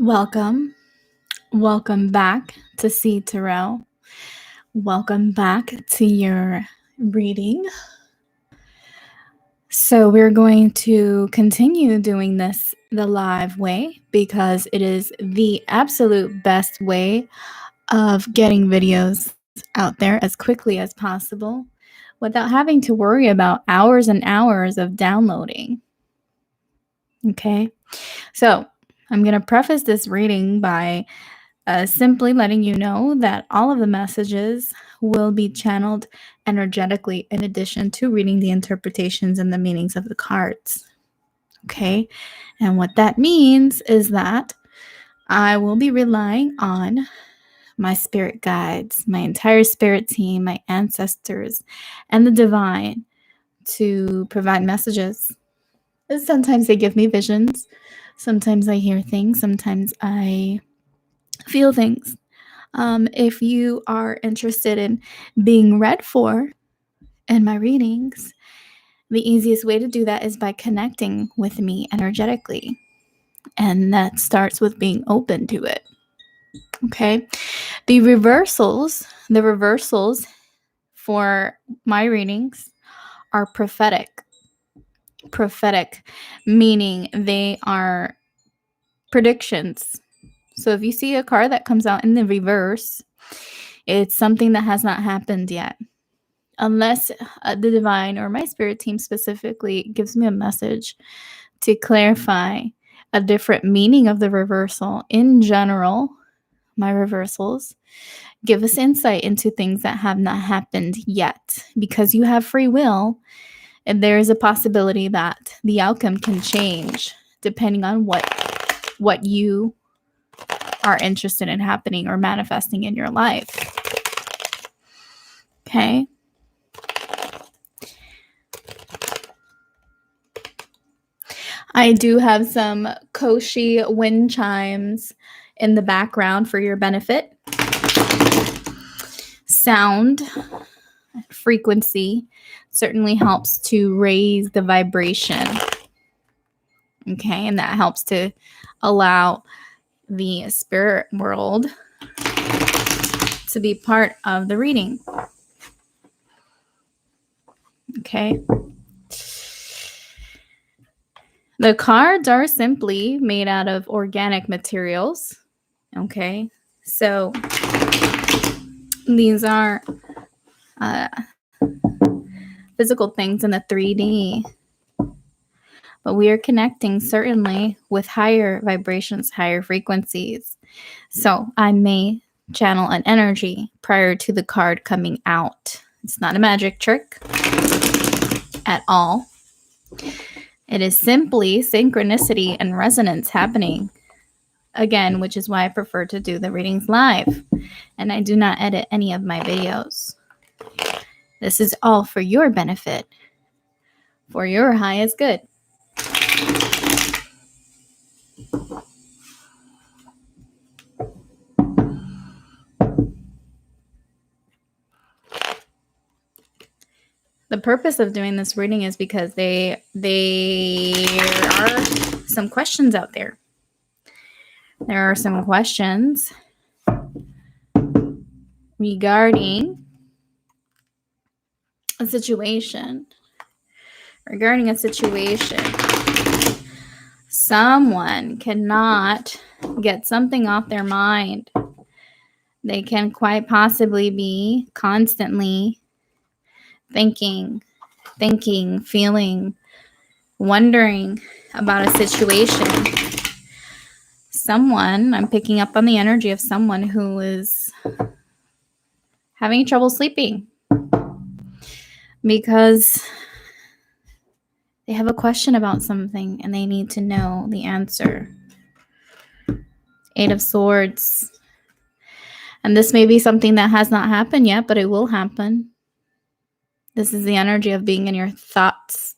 Welcome. Welcome back to See Tarot. Welcome back to your reading. So we're going to continue doing this the live way because it is the absolute best way of getting videos out there as quickly as possible without having to worry about hours and hours of downloading. Okay, so I'm going to preface this reading by simply letting you know that all of the messages will be channeled energetically in addition to reading the interpretations and the meanings of the cards. Okay, and what that means is that I will be relying on my spirit guides, my entire spirit team, my ancestors, and the divine to provide messages. Sometimes they give me visions, sometimes I hear things, sometimes I feel things. If you are interested in being read for in my readings, the easiest way to do that is by connecting with me energetically. And that starts with being open to it. Okay. The reversals for my readings are prophetic. Prophetic, meaning they are predictions. So if you see a card that comes out in the reverse, it's something that has not happened yet. Unless the divine or my spirit team specifically gives me a message to clarify a different meaning of the reversal. In general, my reversals give us insight into things that have not happened yet. Because you have free will, and there is a possibility that the outcome can change depending on what you are interested in happening or manifesting in your life. Okay. I do have some Koshi wind chimes in the background for your benefit. Sound frequency certainly helps to raise the vibration. Okay, and that helps to allow the spirit world to be part of the reading. Okay. The cards are simply made out of organic materials. Okay, so these are physical things in the 3D. But we are connecting certainly with higher vibrations, higher frequencies. So I may channel an energy prior to the card coming out. It's not a magic trick at all. It is simply synchronicity and resonance happening. Again, which is why I prefer to do the readings live. And I do not edit any of my videos. This is all for your benefit. For your highest good. The purpose of doing this reading is because there are some questions out there. There are some questions regarding a situation. Someone cannot get something off their mind. They can quite possibly be constantly thinking, feeling, wondering about a situation. I'm picking up on the energy of someone who is having trouble sleeping because they have a question about something and they need to know the answer. 8 of Swords. And this may be something that has not happened yet, but it will happen. This is the energy of being in your thoughts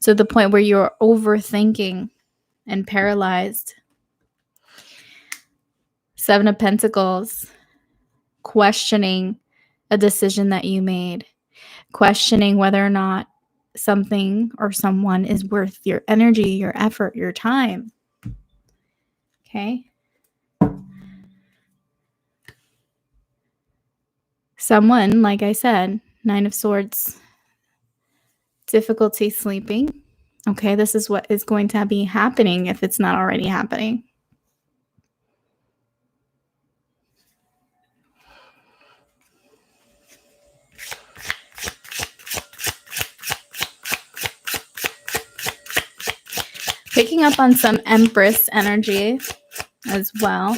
to the point where you're overthinking and paralyzed. 7 of Pentacles. Questioning a decision that you made. Questioning whether or not something or someone is worth your energy, your effort, your time. Okay? Someone, like I said, Nine of Swords, difficulty sleeping. Okay, this is what is going to be happening if it's not already happening. Picking up on some Empress energy as well.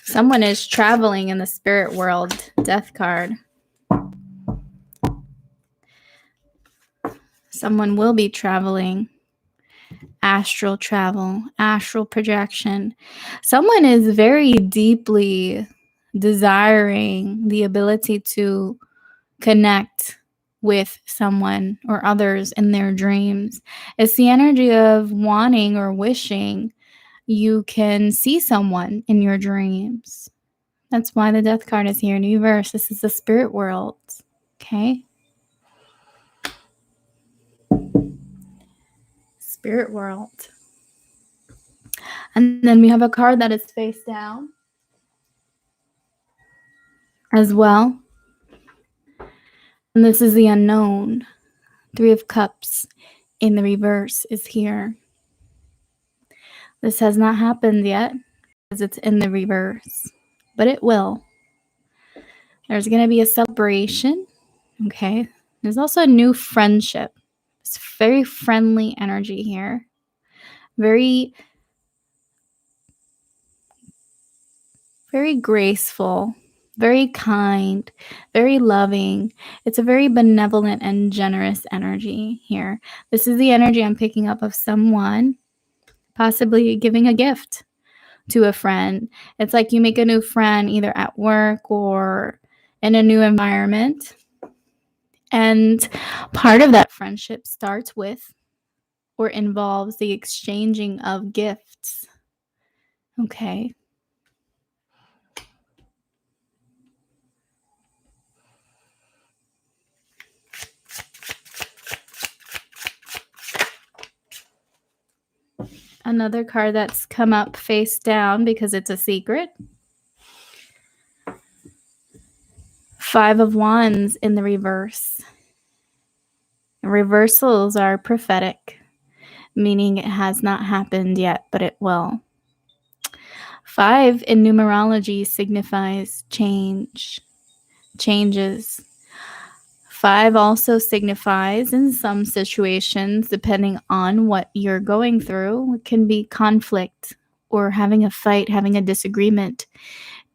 Someone is traveling in the spirit world. Death card. Someone will be traveling. Astral travel, astral projection. Someone is very deeply desiring the ability to connect with someone or others in their dreams. It's the energy of wanting or wishing you can see someone in your dreams. That's why the Death card is here in reverse. This is the spirit world. Okay? Spirit world. And then we have a card that is face down as well. And this is the unknown. Three of Cups in the reverse is here. This has not happened yet because it's in the reverse, but it will. There's going to be a celebration. Okay. There's also a new friendship. It's very friendly energy here. Very graceful, very kind, very loving. It's a very benevolent and generous energy here. This is the energy I'm picking up of someone possibly giving a gift to a friend. It's like you make a new friend either at work or in a new environment. And part of that friendship starts with or involves the exchanging of gifts. Okay. Another card that's come up face down because it's a secret. Five of Wands in the reverse. Reversals are prophetic, meaning it has not happened yet, but it will. 5 in numerology signifies change, changes. 5 also signifies, in some situations, depending on what you're going through, it can be conflict or having a fight, having a disagreement,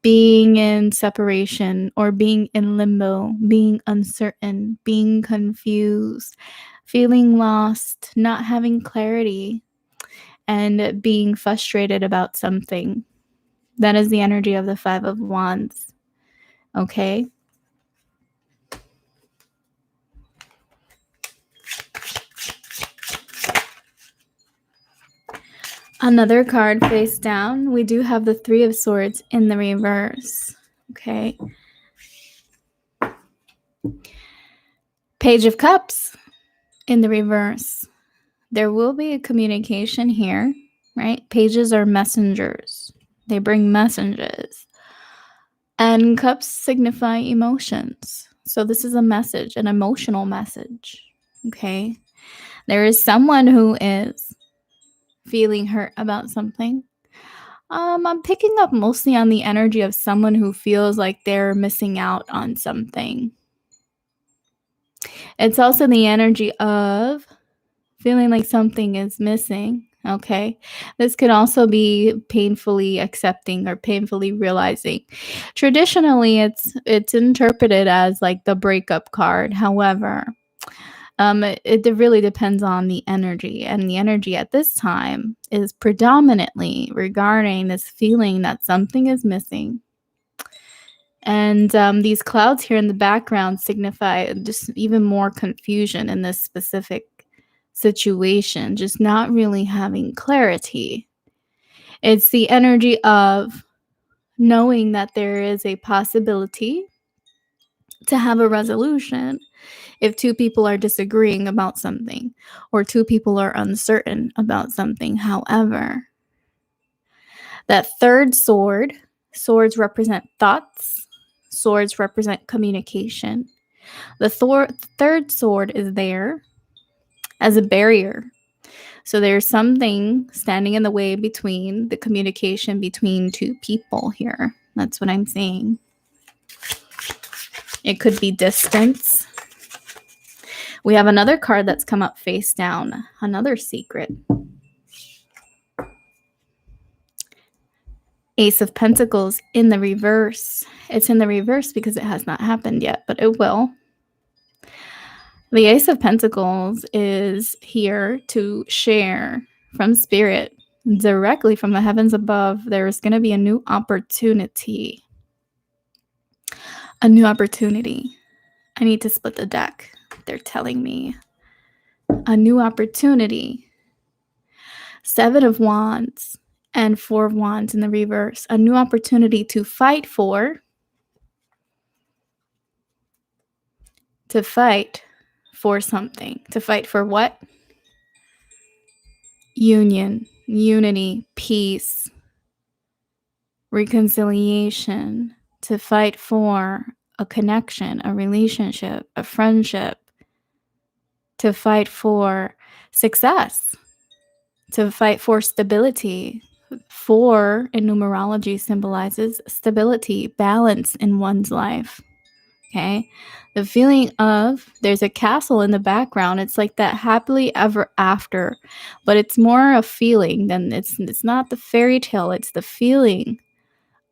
being in separation or being in limbo, being uncertain, being confused, feeling lost, not having clarity, and being frustrated about something. That is the energy of the 5 of Wands. Okay? Another card face down. We do have the 3 of Swords in the reverse. Okay? Page of Cups in the reverse. There will be a communication here, right? Pages are messengers. They bring messages. And cups signify emotions. So this is a message, an emotional message. Okay? There is someone who is feeling hurt about something. I'm picking up mostly on the energy of someone who feels like they're missing out on something. It's also the energy of feeling like something is missing. Okay. This could also be painfully accepting or painfully realizing. Traditionally, it's interpreted as like the breakup card. However, it really depends on the energy, and the energy at this time is predominantly regarding this feeling that something is missing. And these clouds here in the background signify just even more confusion in this specific situation, just not really having clarity. It's the energy of knowing that there is a possibility to have a resolution. if two people are disagreeing about something or two people are uncertain about something. However, that third sword, swords represent thoughts, swords represent communication. The third sword is there as a barrier. So there's something standing in the way between the communication between two people here. That's what I'm saying. It could be distance. We have another card that's come up face down, another secret. Ace of Pentacles in the reverse. It's in the reverse because it has not happened yet, but it will. The Ace of Pentacles is here to share from Spirit, directly from the heavens above. There's going to be a new opportunity. A new opportunity. I need to split the deck. They're telling me. A new opportunity. 7 of Wands and 4 of Wands in the reverse. A new opportunity to fight for. To fight for something. To fight for what? Union, unity, peace, reconciliation. To fight for a connection, a relationship, a friendship. To fight for success. To fight for stability. 4 in numerology symbolizes stability, balance in one's life. Okay. The feeling of there's a castle in the background. It's like that happily ever after, but it's more a feeling than it's not the fairy tale. It's the feeling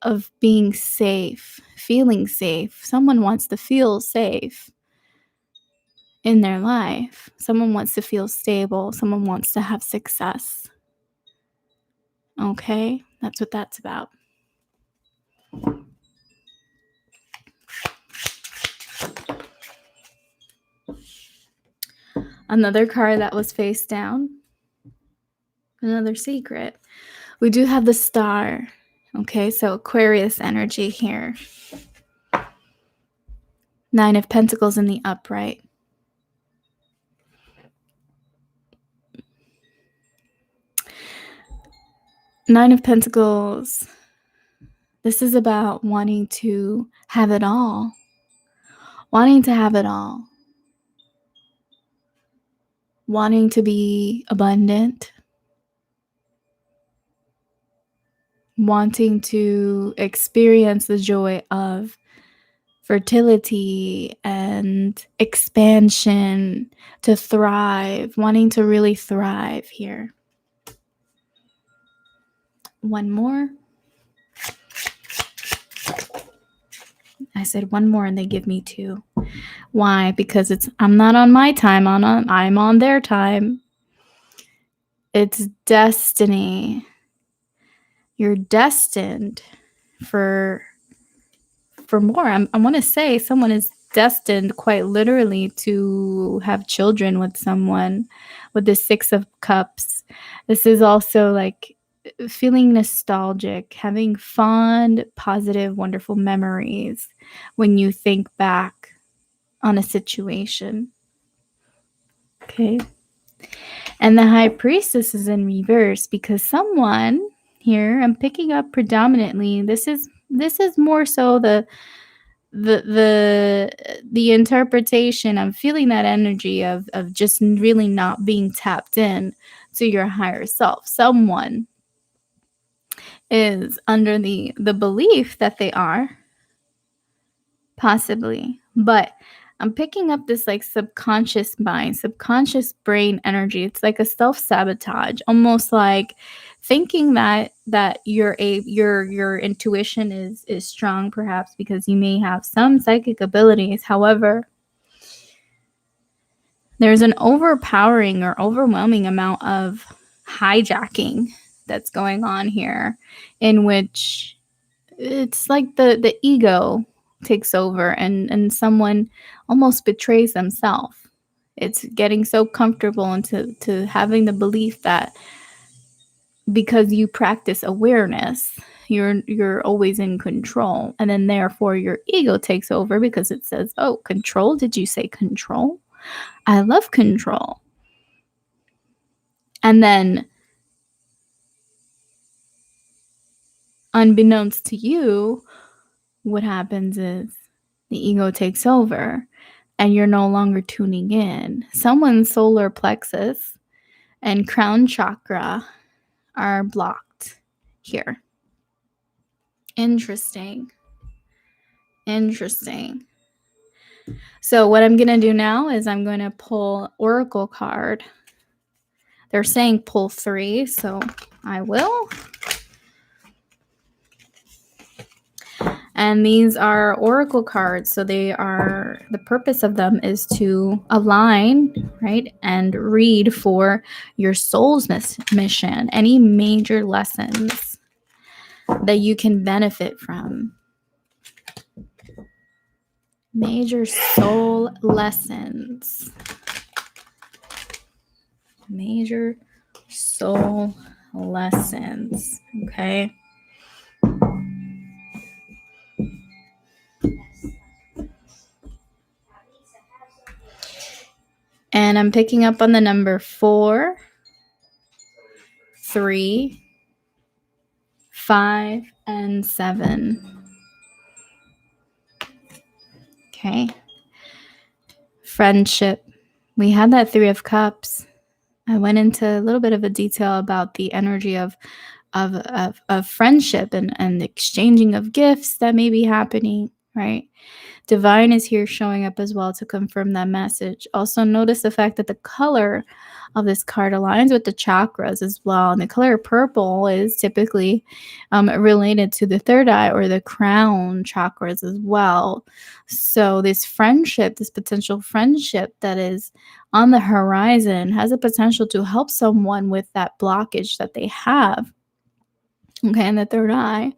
of being safe, feeling safe. Someone wants to feel safe in their life. Someone wants to feel stable. Someone wants to have success. Okay. That's what that's about. Another card that was face down. Another secret. We do have the star. Okay, so Aquarius energy here. 9 of Pentacles in the upright. Nine of Pentacles. This is about wanting to have it all. Wanting to have it all. Wanting to be abundant. Wanting to experience the joy of fertility and expansion, to thrive, wanting to really thrive here. One more. I said one more and they give me 2. Why? Because I'm not on my time, I'm on their time. It's destiny. You're destined for more. I want to say someone is destined quite literally to have children with someone with the 6 of Cups. This is also like feeling nostalgic, having fond, positive, wonderful memories when you think back on a situation. Okay. And the High Priestess is in reverse because someone here, I'm picking up predominantly, this is more so the interpretation. I'm feeling that energy of just really not being tapped in to your higher self. Someone is under the belief that they are, possibly, but I'm picking up this like subconscious mind, subconscious brain energy. It's like a self-sabotage, almost like thinking that your intuition is strong, perhaps because you may have some psychic abilities. However, there's an overpowering or overwhelming amount of hijacking that's going on here, in which it's like the ego takes over and someone almost betrays themselves. It's getting so comfortable into having the belief that because you practice awareness, you're always in control, and then therefore your ego takes over because it says, oh, control, did you say control? I love control. And then unbeknownst to you, what happens is the ego takes over and you're no longer tuning in. Someone's solar plexus and crown chakra are blocked here. Interesting. So what I'm going to do now is I'm going to pull oracle card. They're saying pull 3, so I will. And these are oracle cards. So the purpose of them is to align, right? And read for your soul's mission, any major lessons that you can benefit from. Major soul lessons. Major soul lessons. Okay. And I'm picking up on the number 4, 3, 5, and 7. Okay. Friendship. We had that 3 of Cups. I went into a little bit of a detail about the energy of friendship and the exchanging of gifts that may be happening, right? Divine is here showing up as well to confirm that message. Also notice the fact that the color of this card aligns with the chakras as well. And the color purple is typically related to the third eye or the crown chakras as well. So this friendship, this potential friendship that is on the horizon has a potential to help someone with that blockage that they have. Okay, in the third eye.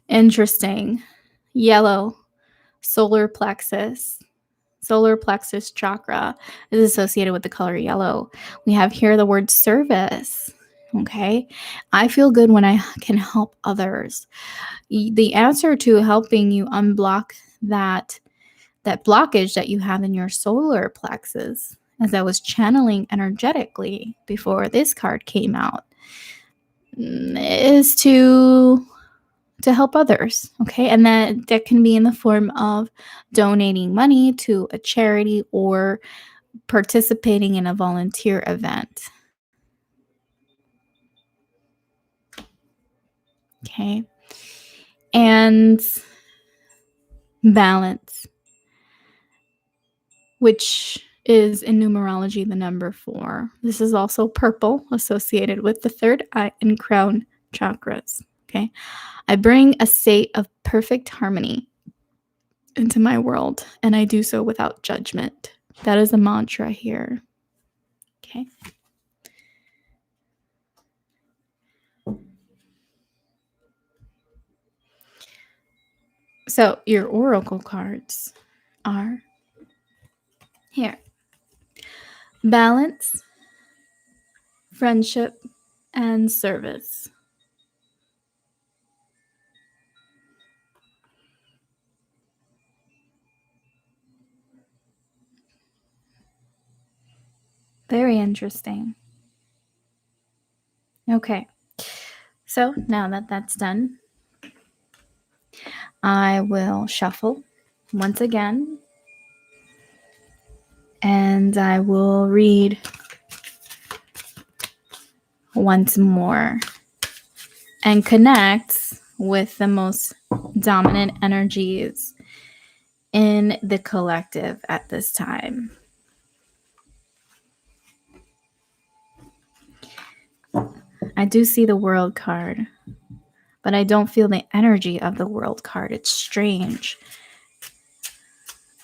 Interesting. Yellow, solar plexus chakra is associated with the color yellow. We have here the word service. Okay. I feel good when I can help others. The answer to helping you unblock that blockage that you have in your solar plexus, as I was channeling energetically before this card came out, is to help others. Okay. And that can be in the form of donating money to a charity or participating in a volunteer event. Okay. And balance, which is in numerology the number 4. This is also purple, associated with the third eye and crown chakras. Okay. I bring a state of perfect harmony into my world, and I do so without judgment. That is a mantra here. Okay. So your oracle cards are here. Balance, friendship, and service. Very interesting. Okay. So now that that's done, I will shuffle once again, and I will read once more and connect with the most dominant energies in the collective at this time. I do see the World card, but I don't feel the energy of the World card. It's strange.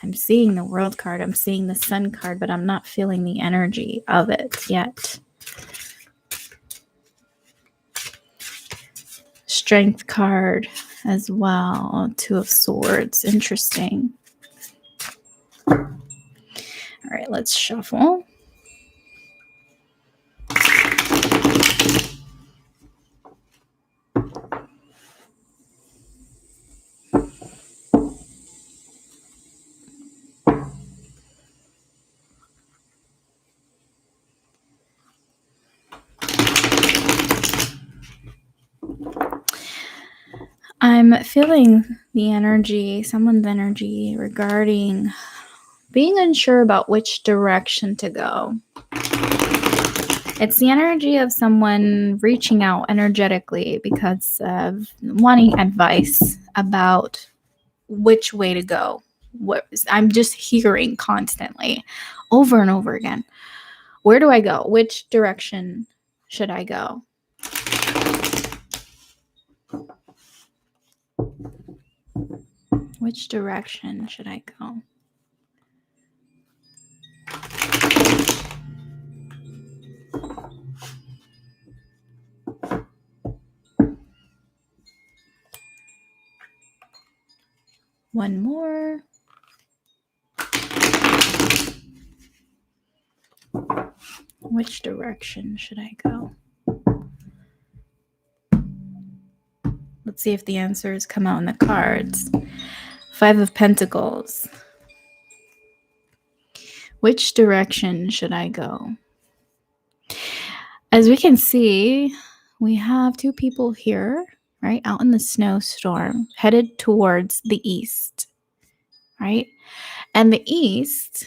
I'm seeing the World card, I'm seeing the Sun card, but I'm not feeling the energy of it yet. Strength card as well. 2 of Swords. Interesting. All right, let's shuffle. I'm feeling the energy, someone's energy regarding being unsure about which direction to go. It's the energy of someone reaching out energetically because of wanting advice about which way to go. I'm just hearing constantly over and over again. Where do I go? Which direction should I go? Which direction should I go? One more. Which direction should I go? Let's see if the answers come out in the cards. 5 of Pentacles. Which direction should I go? As we can see, we have 2 people here, right, out in the snowstorm, headed towards the east, right? And the east,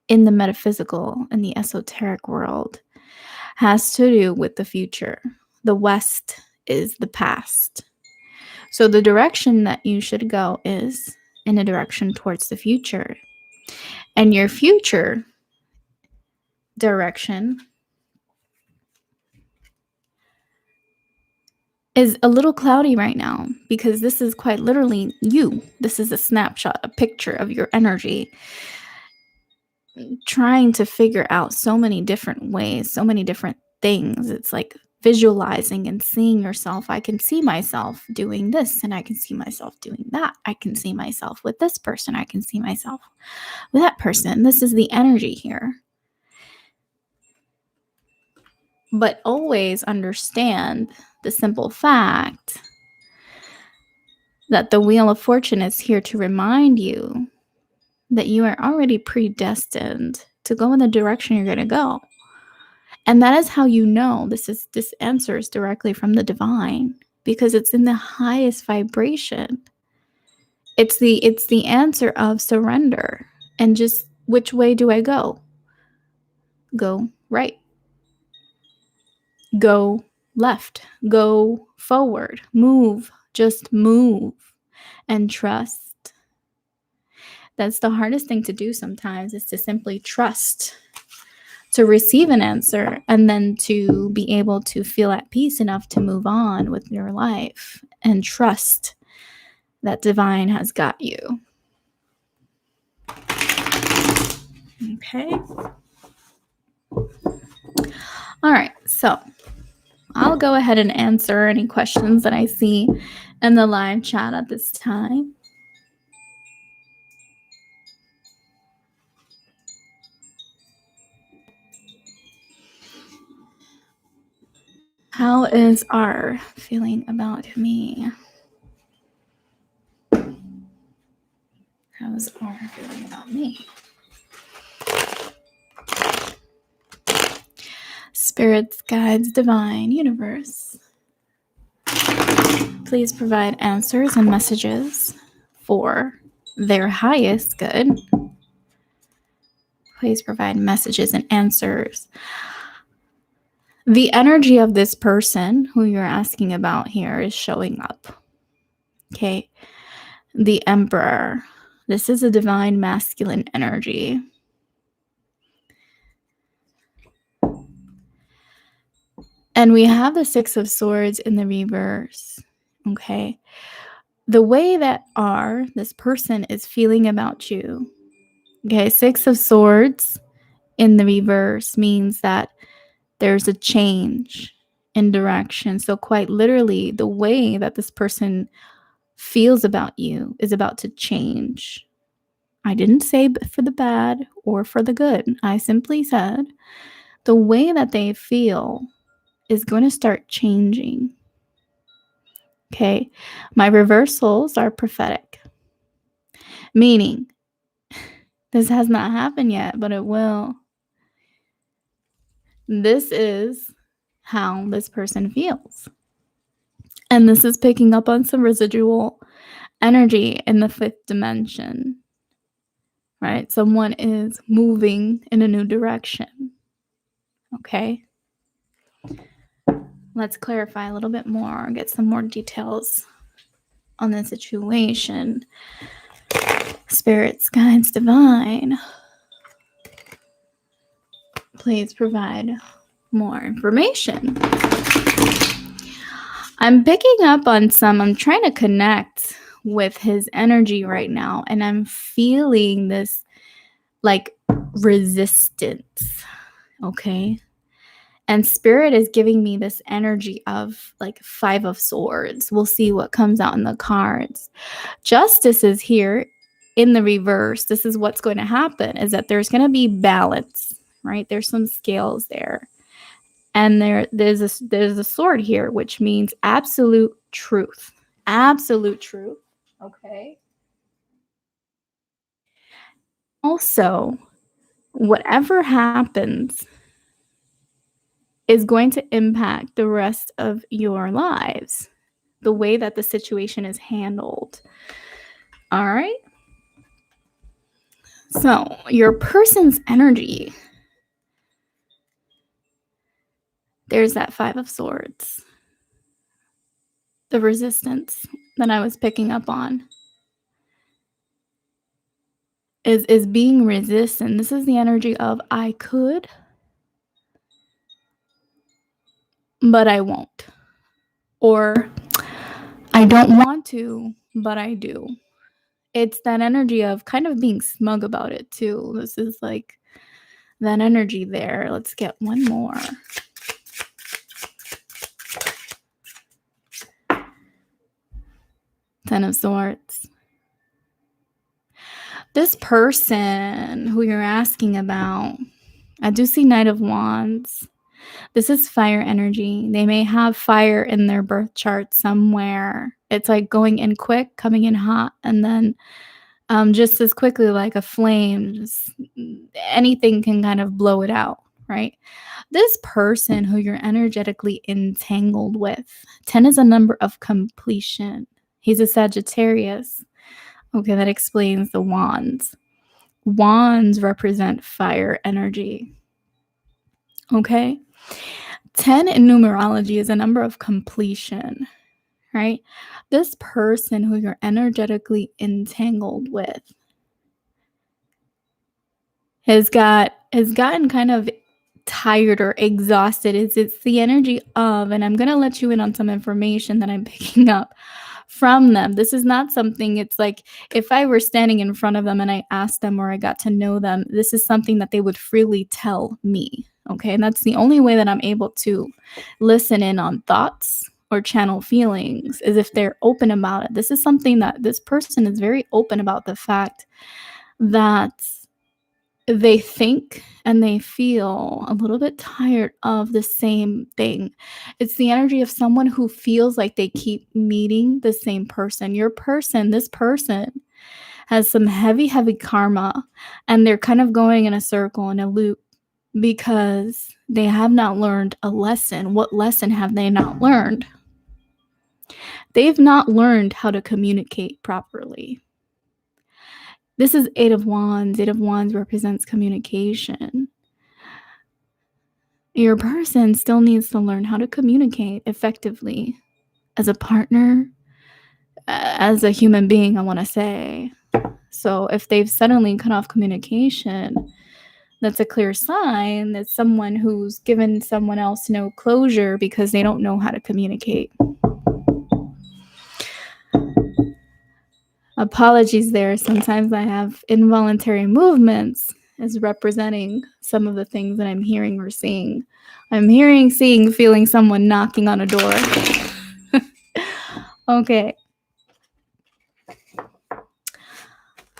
in the metaphysical, in the esoteric world, has to do with the future. The west is the past. So the direction that you should go is in a direction towards the future. And your future direction is a little cloudy right now because this is quite literally you. This is a snapshot, a picture of your energy, trying to figure out so many different ways, so many different things. It's like visualizing and seeing yourself. I can see myself doing this and I can see myself doing that. I can see myself with this person. I can see myself with that person. This is the energy here. But always understand the simple fact that the Wheel of Fortune is here to remind you that you are already predestined to go in the direction you're going to go. And that is how you know this answer is directly from the divine, because it's in the highest vibration. It's the answer of surrender and just which way do I go? Go right. Go left. Go forward. Move. Just move and trust. That's the hardest thing to do sometimes, is to simply trust, to receive an answer, and then to be able to feel at peace enough to move on with your life and trust that divine has got you. Okay. All right. So I'll go ahead and answer any questions that I see in the live chat at this time. How is R feeling about me? How is R feeling about me? Spirits, guides, divine, universe, please provide answers and messages for their highest good. Please provide messages and answers. The energy of this person who you're asking about here is showing up. Okay. The Emperor. This is a divine masculine energy. And we have the 6 of Swords in the reverse. Okay. The way that this person is feeling about you. Okay. 6 of Swords in the reverse means that there's a change in direction. So quite literally, the way that this person feels about you is about to change. I didn't say for the bad or for the good. I simply said the way that they feel is going to start changing. Okay. My reversals are prophetic, meaning this has not happened yet, but it will. This is how this person feels. And this is picking up on some residual energy in the 5th dimension, right? Someone is moving in a new direction. Okay. Let's clarify a little bit more, get some more details on the situation. Spirits, guides, divine, please provide more information. I'm picking up on I'm trying to connect with his energy right now, and I'm feeling this like resistance, okay? And Spirit is giving me this energy of like 5 of Swords. We'll see what comes out in the cards. Justice is here in the reverse. This is what's going to happen, is that there's going to be balance, right? There's some scales there. And there's a sword here, which means absolute truth. Absolute truth. Okay. Also, whatever happens is going to impact the rest of your lives, the way that the situation is handled. All right. So, your person's energy, there's that 5 of Swords. The resistance that I was picking up on is being resistant. This is the energy of I could, but I won't. Or I don't want to, but I do. It's that energy of kind of being smug about it too. This is like that energy there. Let's get one more. Ten of Swords. This person who you're asking about, I do see Knight of Wands. This is fire energy. They may have fire in their birth chart somewhere. It's like going in quick, coming in hot, and then just as quickly like a flame. Just, anything can kind of blow it out, right? This person who you're energetically entangled with, 10 is a number of completion. He's a Sagittarius. Okay, that explains the wands. Wands represent fire energy. Okay? 10 in numerology is a number of completion, right? This person who you're energetically entangled with has gotten kind of tired or exhausted. It's the energy of, and I'm going to let you in on some information that I'm picking up from them. This is not something, it's like if I were standing in front of them and I asked them or I got to know them, this is something that they would freely tell me. Okay. And that's the only way that I'm able to listen in on thoughts or channel feelings, is if they're open about it. This is something that this person is very open about, the fact that they think and they feel a little bit tired of the same thing. It's the energy of someone who feels like they keep meeting the same person. This person has some heavy, heavy karma, and they're kind of going in a circle, in a loop, because they have not learned a lesson. What lesson have they not learned? They've not learned how to communicate properly. This is 8 of Wands. 8 of Wands represents communication. Your person still needs to learn how to communicate effectively as a partner, as a human being, I want to say. So if they've suddenly cut off communication, that's a clear sign that someone who's given someone else no closure because they don't know how to communicate. Apologies there. Sometimes I have involuntary movements as representing some of the things that I'm hearing or seeing. I'm hearing, seeing, feeling someone knocking on a door. Okay.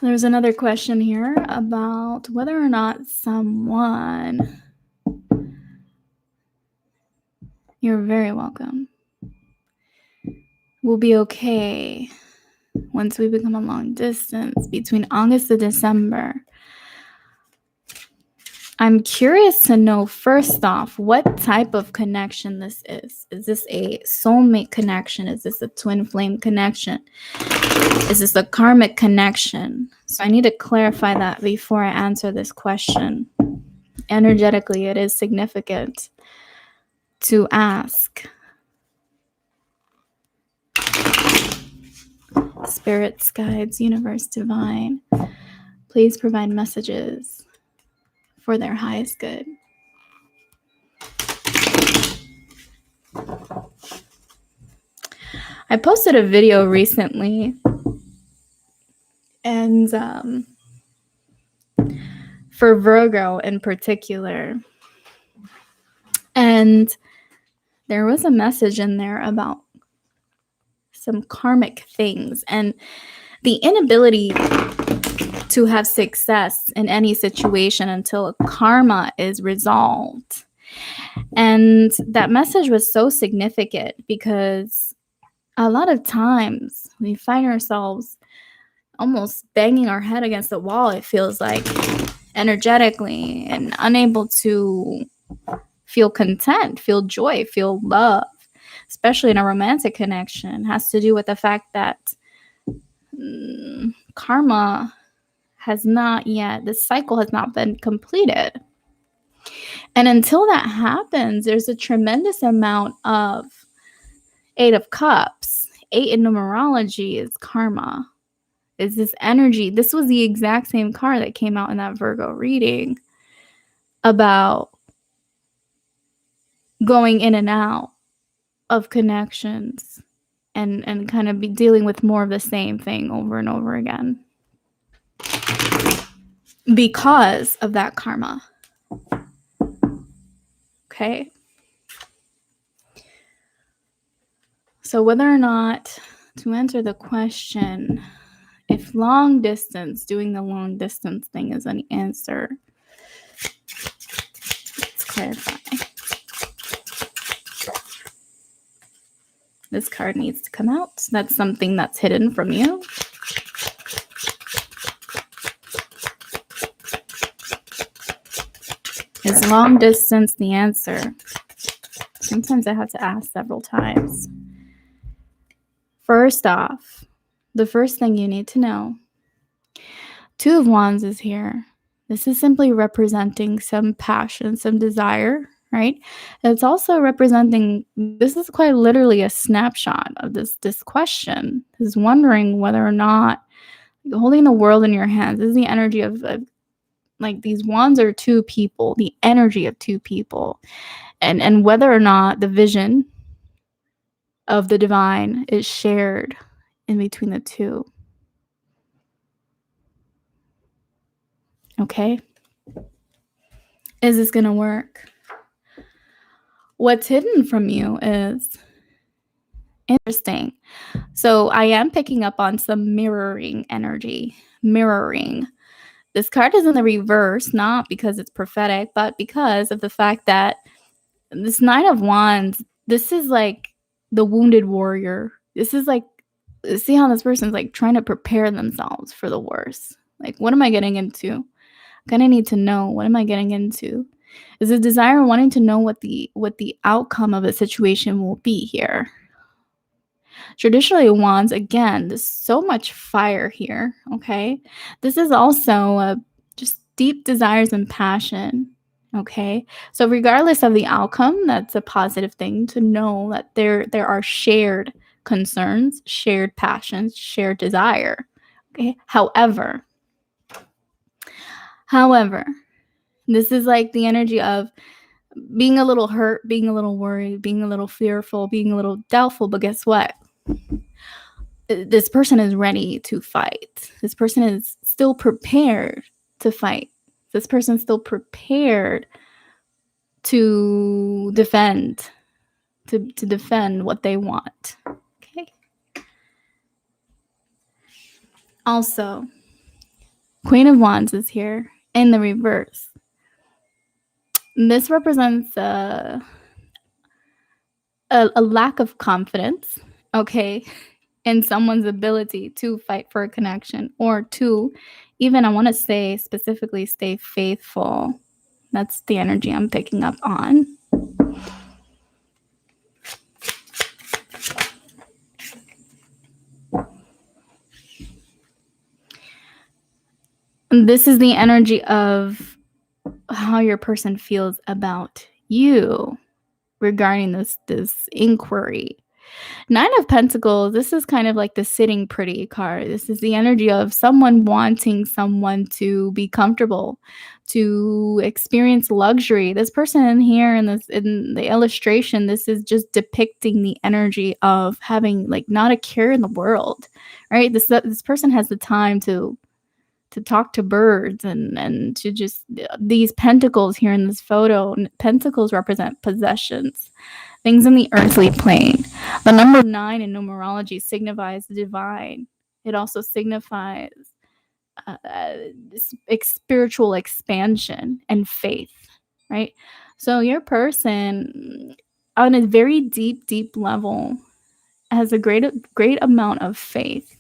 There's another question here about whether or not someone... You're very welcome. Will be okay once we become a long distance between August to December. I'm curious to know, first off, what type of connection this is. Is this a soulmate connection? Is this a twin flame connection? Is this a karmic connection? So I need to clarify that before I answer this question. Energetically, it is significant to ask. Spirits, guides, universe, divine, please provide messages for their highest good. I posted a video recently, and for Virgo in particular, and there was a message in there about some karmic things and the inability to have success in any situation until karma is resolved. And that message was so significant because a lot of times we find ourselves almost banging our head against the wall, it feels like, energetically, and unable to feel content, feel joy, feel love, especially in a romantic connection. It has to do with the fact that karma has not yet, the cycle has not been completed. And until that happens, there's a tremendous amount of 8 of Cups. 8 in numerology is karma. Is this energy. This was the exact same card that came out in that Virgo reading about going in and out of connections and kind of be dealing with more of the same thing over and over again because of that karma. Okay. So whether or not, to answer the question, if long distance, doing the long distance thing is an answer, let's clarify. This card needs to come out. That's something that's hidden from you. Is long distance the answer? Sometimes I have to ask several times. First off, the first thing you need to know, 2 of Wands is here. This is simply representing some passion, some desire, right? It's also representing, this is quite literally a snapshot of this question. Is wondering whether or not holding the world in your hands. This is the energy of like these wands are 2 people, the energy of 2 people, and whether or not the vision of the divine is shared in between the 2. Okay? Is this going to work? What's hidden from you is interesting. So I am picking up on some mirroring energy. Mirroring. This card is in the reverse, not because it's prophetic, but because of the fact that this 9 of Wands, this is like the wounded warrior. This is like, see how this person's like trying to prepare themselves for the worst. Like, what am I getting into? I kind of need to know, what am I getting into? Is a desire wanting to know what the outcome of a situation will be here. Traditionally, Wands, again, there's so much fire here, okay? This is also just deep desires and passion, okay? So regardless of the outcome, that's a positive thing to know that there are shared concerns, shared passions, shared desire, okay? However, this is like the energy of being a little hurt, being a little worried, being a little fearful, being a little doubtful, but guess what? This person is ready to fight. This person is still prepared to fight. This person's still prepared to defend, to defend what they want. Okay. Also, Queen of Wands is here in the reverse. This represents a lack of confidence, okay, in someone's ability to fight for a connection, or to even, I want to say specifically, stay faithful, That's the energy I'm picking up on. And this is the energy of how your person feels about you regarding this inquiry. 9 of Pentacles, this is kind of like the sitting pretty card. This is the energy of someone wanting someone to be comfortable, to experience luxury. This person in here in the illustration, this is just depicting the energy of having like not a care in the world, right? This person has the time to talk to birds and to just these pentacles here in this photo. Pentacles represent possessions, things in the earthly plane. The number 9 in numerology signifies the divine. It also signifies spiritual expansion and faith, right? So your person on a very deep level has a great amount of faith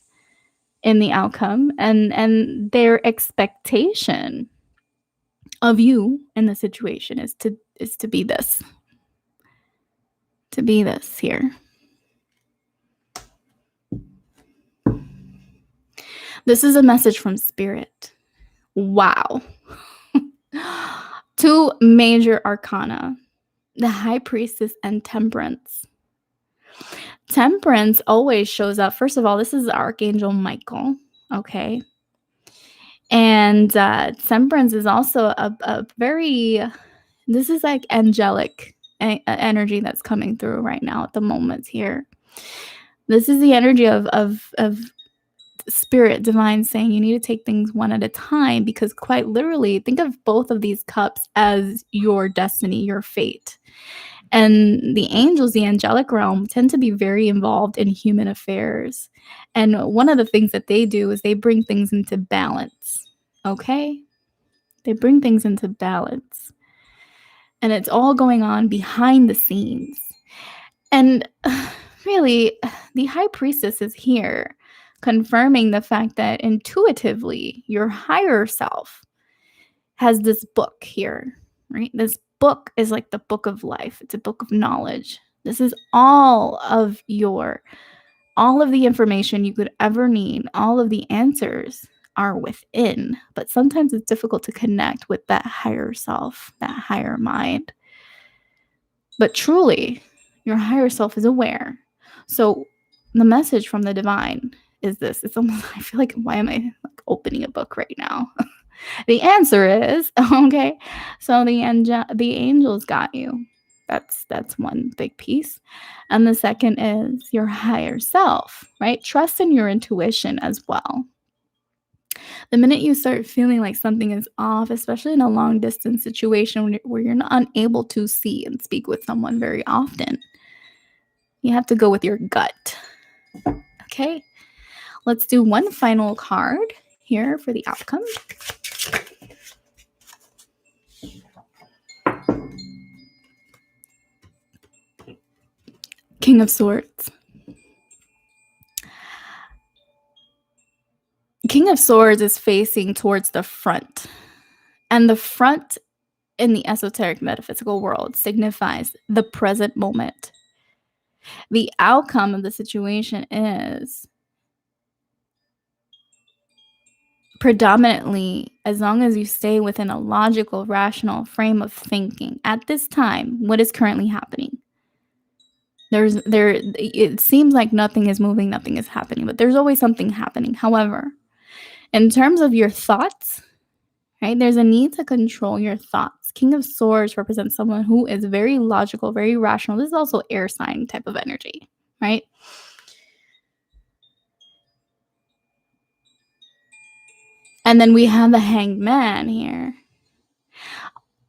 in the outcome, and their expectation of you in the situation is to be this here. This is a message from Spirit. Wow. 2 major arcana, the High Priestess and Temperance. Temperance always shows up. First of all, this is Archangel Michael, okay? And Temperance is also a very, this is like angelic energy that's coming through right now at the moment here. This is the energy of Spirit, divine, saying you need to take things one at a time, because quite literally, think of both of these cups as your destiny, your fate. And the angels, the angelic realm, tend to be very involved in human affairs. And one of the things that they do is they bring things into balance, okay? They bring things into balance. And it's all going on behind the scenes. And really, the High Priestess is here confirming the fact that intuitively, your higher self has this book here, right? This book is like the book of life. It's a book of knowledge. This is all of the information you could ever need. All of the answers are within, but sometimes it's difficult to connect with that higher self, that higher mind. But truly, your higher self is aware. So the message from the divine is this. It's almost, I feel like, why am I like opening a book right now? The answer is, okay, so the angels got you. That's one big piece. And the second is your higher self, right? Trust in your intuition as well. The minute you start feeling like something is off, especially in a long distance situation where you're not unable to see and speak with someone very often, you have to go with your gut. Okay, let's do one final card here for the outcome. King of Swords. King of Swords is facing towards the front. And the front in the esoteric metaphysical world signifies the present moment. The outcome of the situation is predominantly, as long as you stay within a logical, rational frame of thinking, at this time, what is currently happening? It seems like nothing is moving, nothing is happening, but there's always something happening. However, in terms of your thoughts, right, there's a need to control your thoughts. King of Swords represents someone who is very logical, very rational. This is also air sign type of energy, right? And then we have the Hanged Man here.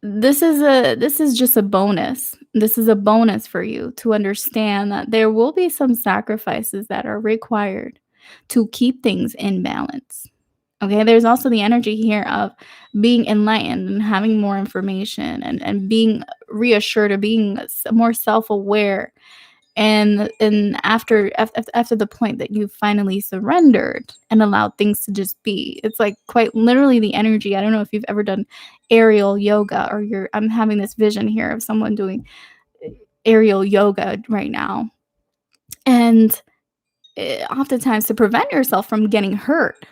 This is just a bonus. This is a bonus for you to understand that there will be some sacrifices that are required to keep things in balance. Okay, there's also the energy here of being enlightened and having more information and being reassured or being more self-aware And after the point that you finally surrendered and allowed things to just be, it's like quite literally the energy. I don't know if you've ever done aerial yoga, or I'm having this vision here of someone doing aerial yoga right now. And oftentimes, to prevent yourself from getting hurt,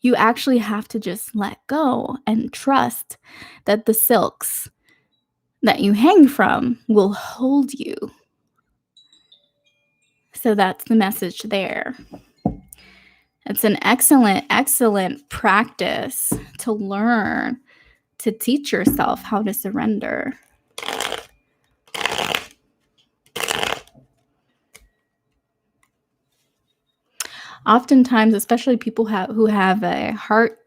you actually have to just let go and trust that the silks that you hang from will hold you. So that's the message there. It's an excellent practice to learn to teach yourself how to surrender. Oftentimes, especially people who have a heart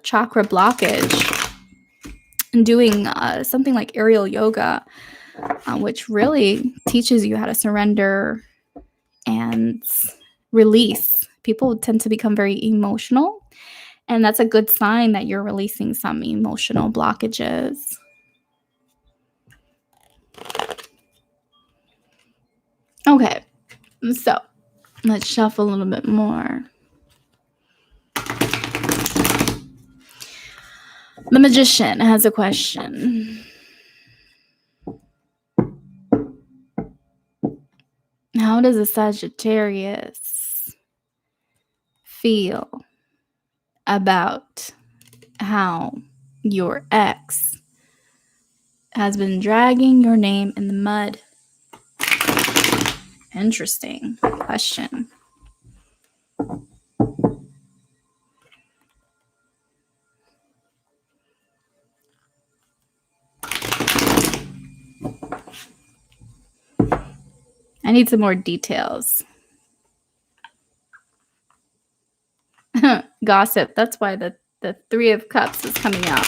chakra blockage, doing something like aerial yoga, which really teaches you how to surrender and release. People tend to become very emotional, and that's a good sign that you're releasing some emotional blockages. Okay, so let's shuffle a little bit more. The Magician has a question. How does a Sagittarius feel about how your ex has been dragging your name in the mud? Interesting question. I need some more details. Gossip. That's why the Three of Cups is coming out.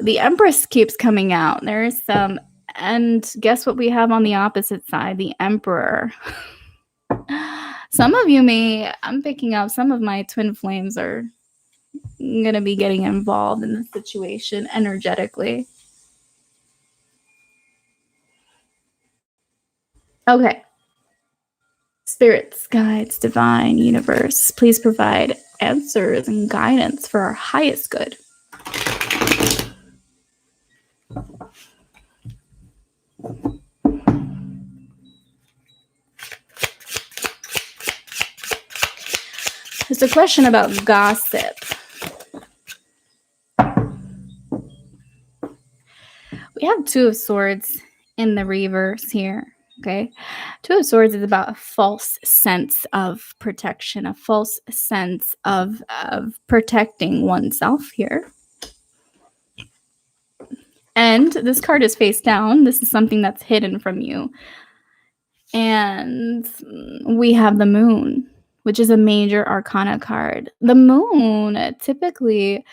The Empress keeps coming out. There's some, and guess what we have on the opposite side? The Emperor. Some of you I'm picking up, some of my twin flames are going to be getting involved in the situation energetically. Okay. Spirits, guides, divine, universe, please provide answers and guidance for our highest good. There's a question about gossip. We have Two of Swords in the reverse here. Okay. Two of Swords is about a false sense of protection, a false sense of protecting oneself here. And this card is face down. This is something that's hidden from you. And we have the Moon, which is a major arcana card. The Moon, typically,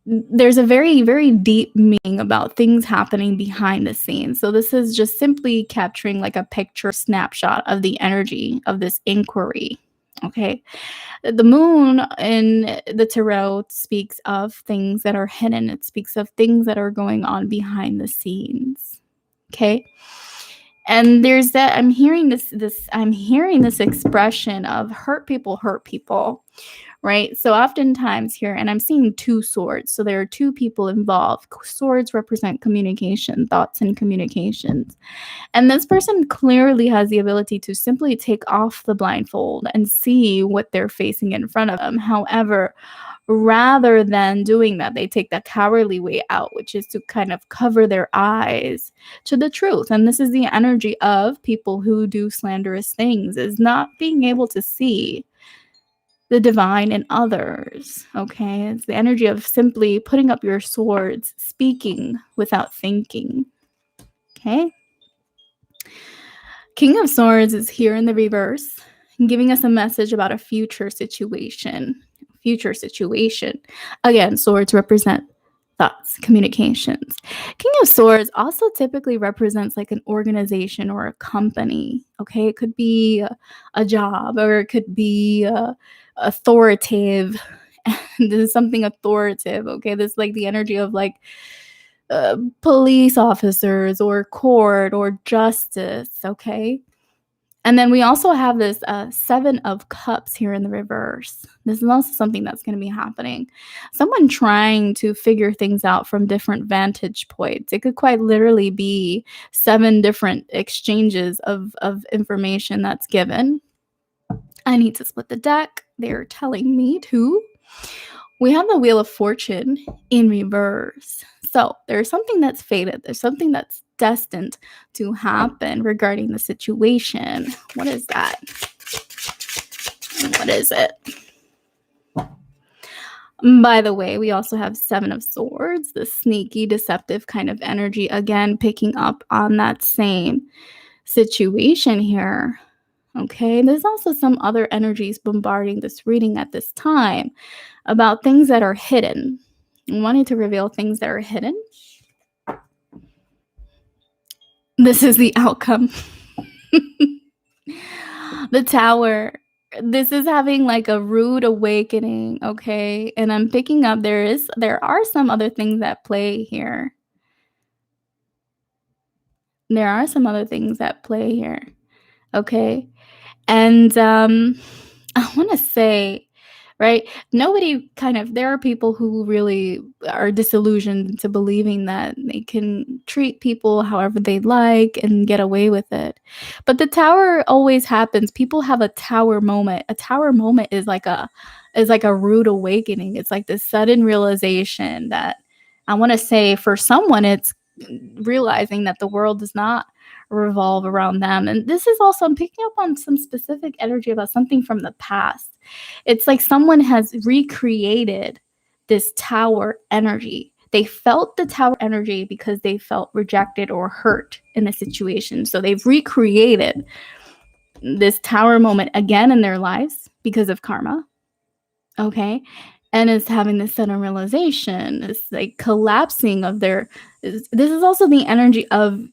there's a very, very deep meaning about things happening behind the scenes. So this is just simply capturing like a picture snapshot of the energy of this inquiry. Okay. The Moon in the tarot speaks of things that are hidden. It speaks of things that are going on behind the scenes. Okay. And there's that, I'm hearing this expression of hurt people, right? So oftentimes here, and I'm seeing two swords. So there are two people involved. Swords represent communication, thoughts and communications. And this person clearly has the ability to simply take off the blindfold and see what they're facing in front of them. However, rather than doing that, they take the cowardly way out, which is to kind of cover their eyes to the truth. And this is the energy of people who do slanderous things, is not being able to see the divine in others. Okay, it's the energy of simply putting up your swords, speaking without thinking. Okay. King of Swords is here in the reverse, giving us a message about a future situation. Again, swords represent thoughts, communications. King of Swords also typically represents like an organization or a company. Okay, it could be a job, or it could be authoritative. This is something authoritative. Okay, this is like the energy of like police officers or court or justice. Okay. And then we also have this Seven of Cups here in the reverse. This is also something that's going to be happening. Someone trying to figure things out from different vantage points. It could quite literally be 7 different exchanges of information that's given. I need to split the deck. They're telling me to. We have the Wheel of Fortune in reverse. So there's something that's fated. There's something that's destined to happen regarding the situation. What is that? What is it? By the way, we also have 7 of Swords, the sneaky, deceptive kind of energy. Again, picking up on that same situation here. Okay, there's also some other energies bombarding this reading at this time about things that are hidden. Wanting to reveal things that are hidden. This is the outcome. The Tower. This is having like a rude awakening, okay? And I'm picking up there are some other things at play here. There are some other things at play here. Okay? And I want to say, right? There are people who really are disillusioned to believing that they can treat people however they like and get away with it. But the Tower always happens. People have a Tower moment. A Tower moment is like a rude awakening. It's like this sudden realization that, I want to say, for someone, it's realizing that the world does not revolve around them. And this is also, I'm picking up on some specific energy about something from the past. It's like someone has recreated this Tower energy. They felt the Tower energy because they felt rejected or hurt in a situation. So they've recreated this Tower moment again in their lives because of karma. Okay. And it's having this sudden realization, this like collapsing of this is also the energy of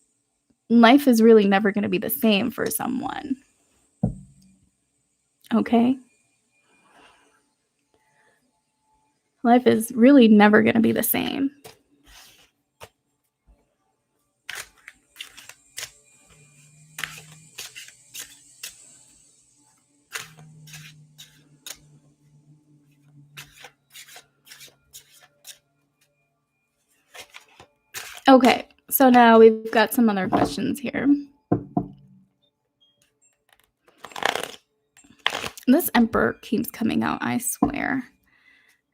life is really never going to be the same for someone. Okay? Life is really never going to be the same. Okay, so now we've got some other questions here. This Emperor keeps coming out, I swear.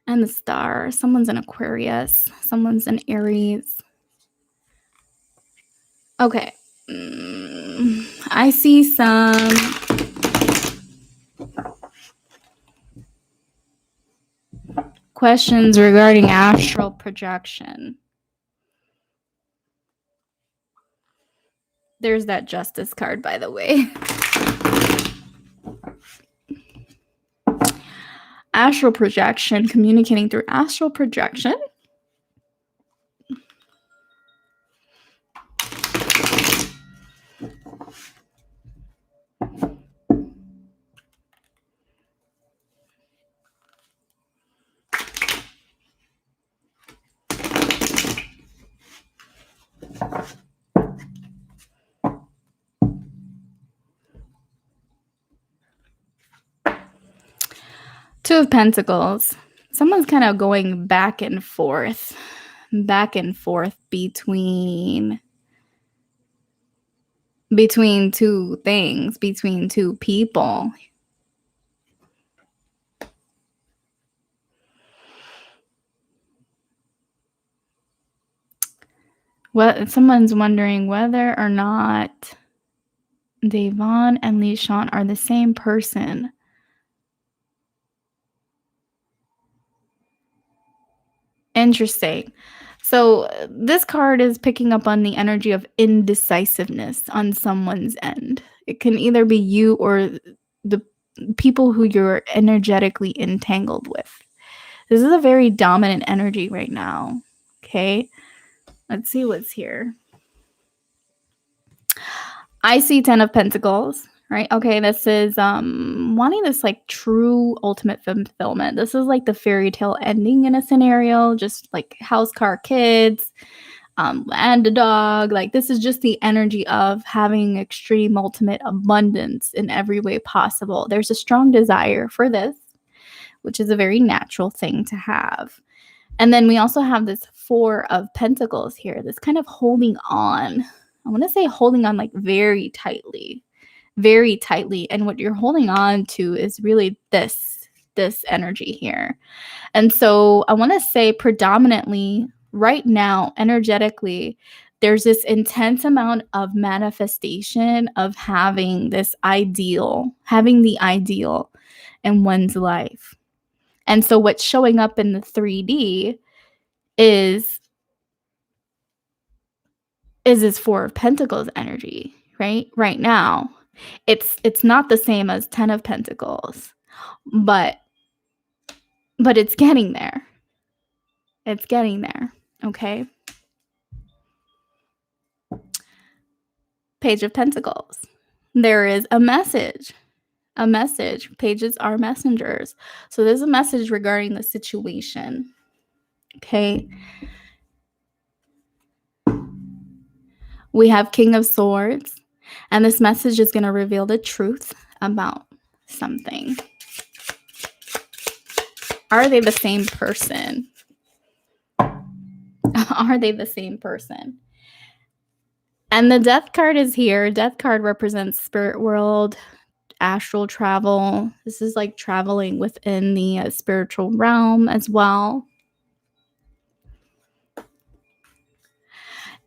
And the Star. Someone's an Aquarius. Someone's an Aries. Okay. I see some questions regarding astral projection. There's that Justice card, by the way. Astral projection, communicating through astral projection. Two of Pentacles. Someone's kind of going back and forth between two things, between two people. Well, someone's wondering whether or not Devon and Lishan are the same person. Interesting. So this card is picking up on the energy of indecisiveness on someone's end. It can either be you or the people who you're energetically entangled with. This is a very dominant energy right now. Okay, let's see what's here. I see 10 of Pentacles, right? Okay, this is wanting this like true ultimate fulfillment. This is like the fairy tale ending in a scenario, just like house, car, kids, and a dog. Like this is just the energy of having extreme ultimate abundance in every way possible. There's a strong desire for this, which is a very natural thing to have. And then we also have this 4 of Pentacles here, this kind of holding on. I want to say holding on like very tightly. And what you're holding on to is really this energy here. And so I want to say predominantly right now, energetically, there's this intense amount of manifestation of having the ideal in one's life. And so what's showing up in the 3D is this 4 of Pentacles energy, right now. It's not the same as 10 of Pentacles, but it's getting there. Okay. Page of Pentacles. There is a message. Pages are messengers. So there's a message regarding the situation. Okay. We have King of Swords, and this message is going to reveal the truth about something. Are they the same person? Are they the same person? And the Death card is here. Death card represents spirit world, astral travel. This is like traveling within the spiritual realm as well.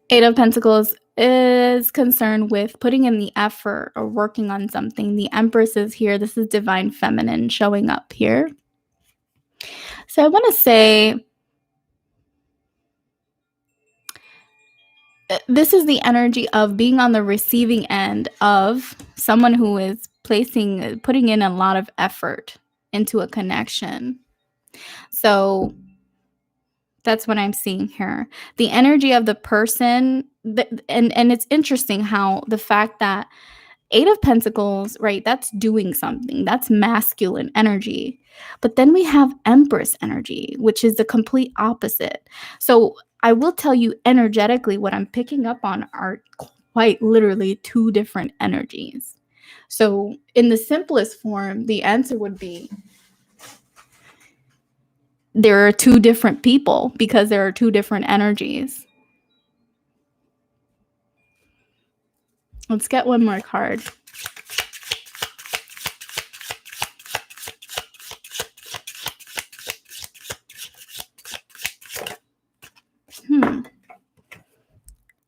8 of Pentacles is concerned with putting in the effort or working on something. The Empress is here. This is divine feminine showing up here. So I want to say this is the energy of being on the receiving end of someone who is putting in a lot of effort into a connection. So that's what I'm seeing here. The energy of the person, and it's interesting how the fact that 8 of Pentacles, right, that's doing something. That's masculine energy. But then we have Empress energy, which is the complete opposite. So I will tell you energetically what I'm picking up on are quite literally 2 different energies. So in the simplest form, the answer would be there are 2 different people because there are 2 different energies. Let's get one more card.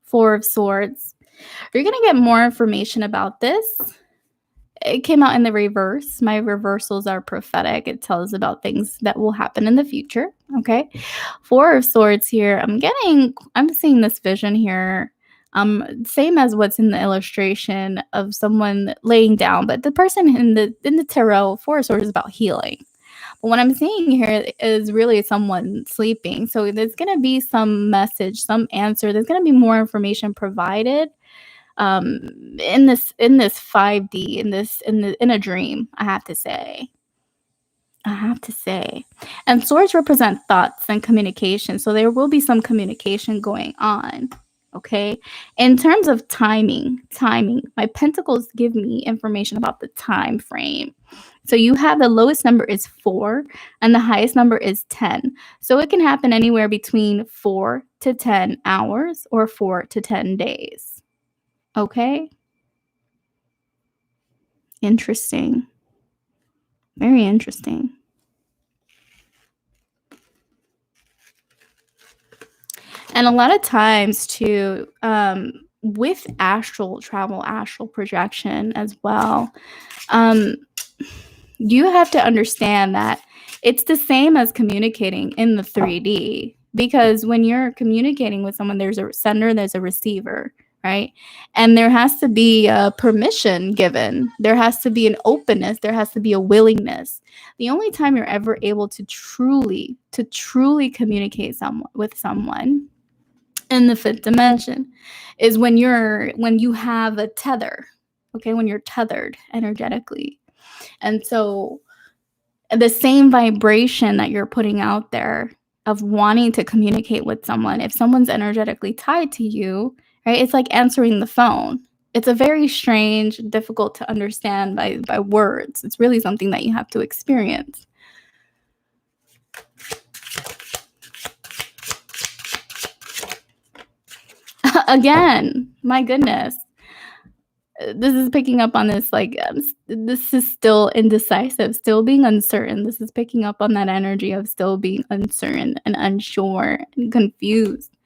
Four of Swords. You're going to get more information about this. It came out in the reverse. My reversals are prophetic. It tells about things that will happen in the future. Okay. 4 of Swords here. I'm seeing this vision here. Same as what's in the illustration of someone laying down, but the person in the tarot, 4 of Swords is about healing. But what I'm seeing here is really someone sleeping. So there's going to be some message, some answer. There's going to be more information provided in this 5D, in a dream, I have to say. And swords represent thoughts and communication. So there will be some communication going on. Okay. In terms of timing, my pentacles give me information about the time frame. So you have the lowest number is 4 and the highest number is 10. So it can happen anywhere between 4 to 10 hours or 4 to 10 days. Okay. Interesting. Very interesting. And a lot of times too, with astral travel, astral projection as well, you have to understand that it's the same as communicating in the 3D, because when you're communicating with someone, there's a sender, there's a receiver, right? And there has to be a permission given. There has to be an openness. There has to be a willingness. The only time you're ever able to truly communicate with someone in the fifth dimension is when you have a tether, okay? When you're tethered energetically. And so the same vibration that you're putting out there of wanting to communicate with someone, if someone's energetically tied to you, right? It's like answering the phone. It's a very strange, difficult to understand by words. It's really something that you have to experience. Again, my goodness. This is picking up on this, like, this is still indecisive, still being uncertain. This is picking up on that energy of still being uncertain and unsure and confused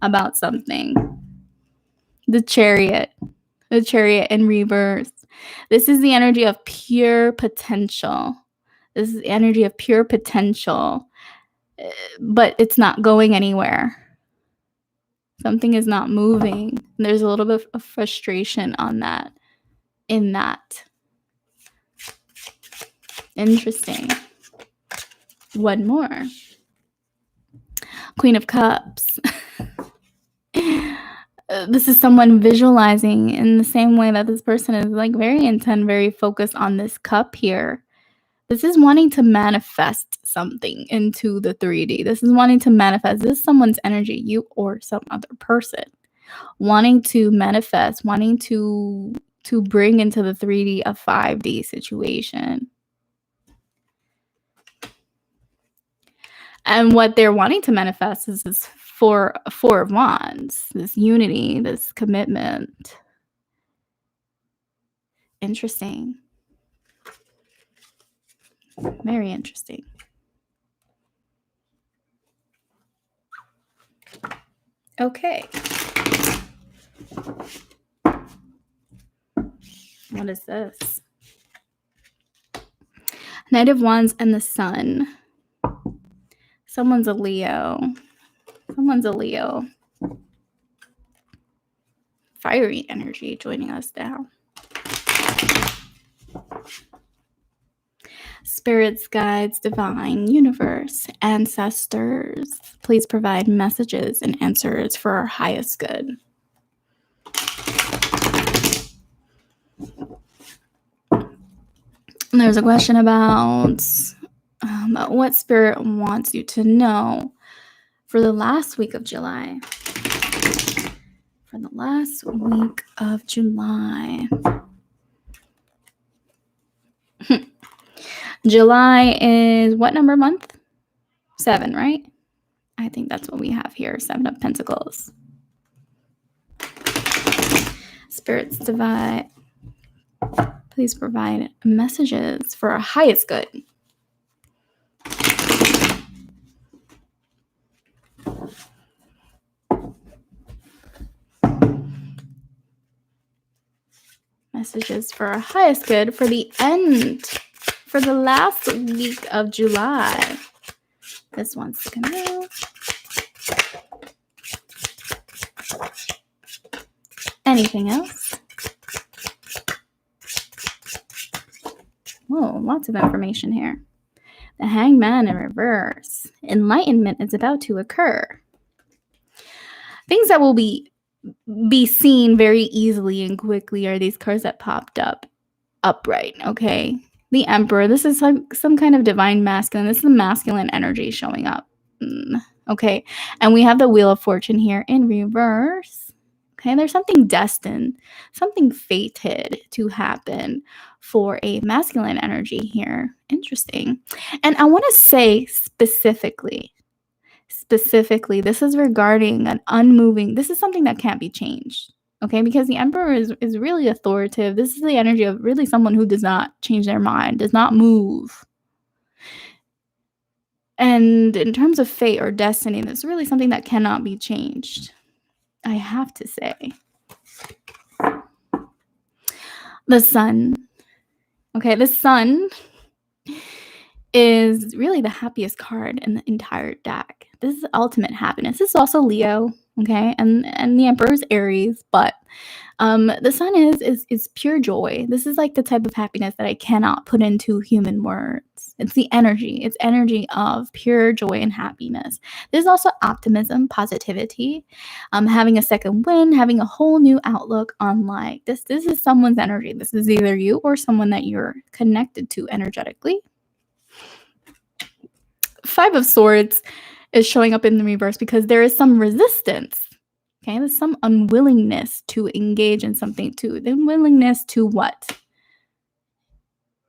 about something. The chariot in reverse. This is the energy of pure potential. This is the energy of pure potential, but it's not going anywhere. Something is not moving. There's a little bit of frustration on that. In that. Interesting. One more. Queen of Cups. This is someone visualizing in the same way that this person is like very intent, very focused on this cup here. This is wanting to manifest something into the 3D. This is wanting to manifest. This is someone's energy, you or some other person. Wanting to manifest, wanting to bring into the 3D a 5D situation. And what they're wanting to manifest is this four of wands, this unity, this commitment. Interesting. Very interesting. Okay. What is this? Knight of Wands and the Sun. Someone's a Leo. Fiery energy joining us now. Spirits, guides, divine, universe, ancestors, please provide messages and answers for our highest good. And there's a question about what spirit wants you to know for the last week of July. July is what number month? 7, right? I think that's what we have here. 7 of Pentacles. Spirits divine, please provide messages for our highest good. Messages for our highest good for the end, for the last week of July. This wants to come out. Anything else? Whoa, lots of information here. The Hangman in reverse. Enlightenment is about to occur. Things that will be seen very easily and quickly are these cards that popped up upright, okay? The Emperor, this is like some kind of divine masculine. This is the masculine energy showing up, okay? And we have the Wheel of Fortune here in reverse, okay? There's something destined, something fated to happen for a masculine energy here. Interesting. And I want to say specifically, this is regarding an unmoving, this is something that can't be changed, okay? Because the Emperor is really authoritative. This is the energy of really someone who does not change their mind, does not move. And in terms of fate or destiny, that's really something that cannot be changed, I have to say. The Sun. Okay, the Sun is really the happiest card in the entire deck. This is ultimate happiness. This is also Leo. Okay, and the Emperor is Aries, but the Sun is pure joy. This is like the type of happiness that I cannot put into human words. It's the energy. It's energy of pure joy and happiness. There's also optimism, positivity, having a second wind, having a whole new outlook on life. This is someone's energy. This is either you or someone that you're connected to energetically. Five of Swords is showing up in the reverse because there is some resistance. Okay, there's some unwillingness to engage in something too. The unwillingness to what?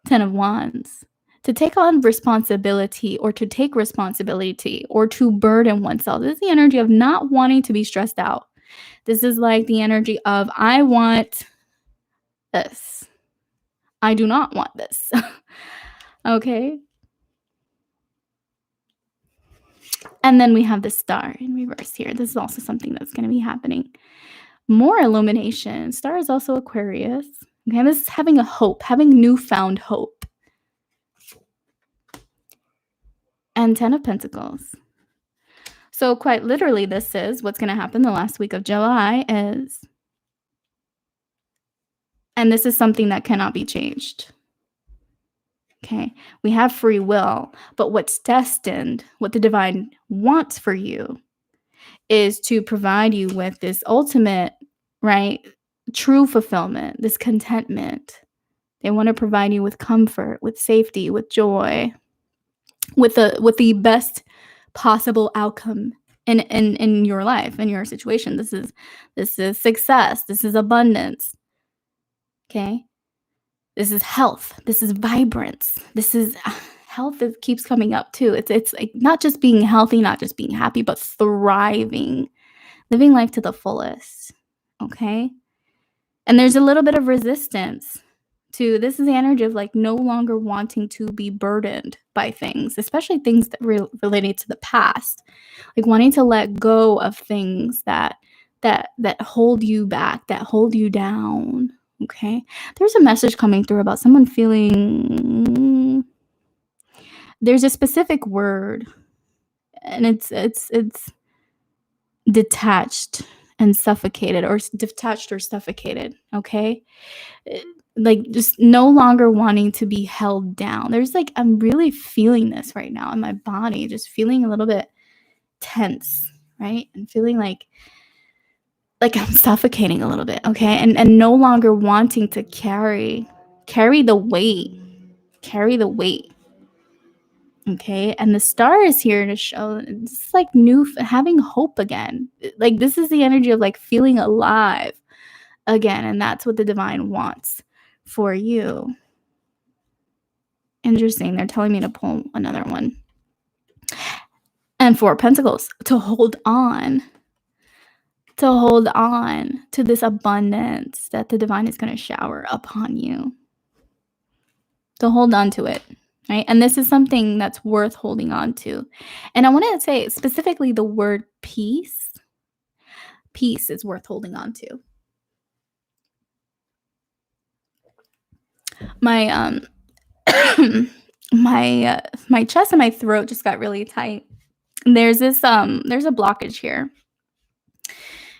10 of Wands. To take on responsibility or to take responsibility or to burden oneself. This is the energy of not wanting to be stressed out. This is like the energy of, I want this. I do not want this. Okay. And then we have the Star in reverse here. This is also something that's going to be happening. More illumination. Star is also Aquarius. Okay, this is having a hope, having newfound hope. And 10 of Pentacles. So quite literally, this is what's going to happen the last week of July is, and this is something that cannot be changed. Okay, we have free will, but what's destined, what the divine wants for you is to provide you with this ultimate, right, true fulfillment, this contentment. They want to provide you with comfort, with safety, with joy, with the best possible outcome in your life, in your situation. This is success. This is abundance. Okay. This is health. This is vibrance. This is health that keeps coming up too. It's like not just being healthy, not just being happy, but thriving, living life to the fullest. Okay. And there's a little bit of resistance to this is the energy of like no longer wanting to be burdened by things, especially things that related to the past, like wanting to let go of things that hold you back, that hold you down. Okay, there's a message coming through about someone feeling, there's a specific word, and it's detached and suffocated, or detached or suffocated. Okay, like just no longer wanting to be held down. There's like, I'm really feeling this right now in my body, just feeling a little bit tense, right? And feeling like I'm suffocating a little bit, okay? And no longer wanting to carry the weight, okay? And the Star is here to show it's like having hope again. Like this is the energy of like feeling alive again, and that's what the divine wants for you. Interesting. They're telling me to pull another one. And 4 of Pentacles, to hold on to this abundance that the divine is going to shower upon you. To hold on to it, right? And this is something that's worth holding on to. And I want to say specifically the word peace. Peace is worth holding on to. My my chest and my throat just got really tight. There's this there's a blockage here.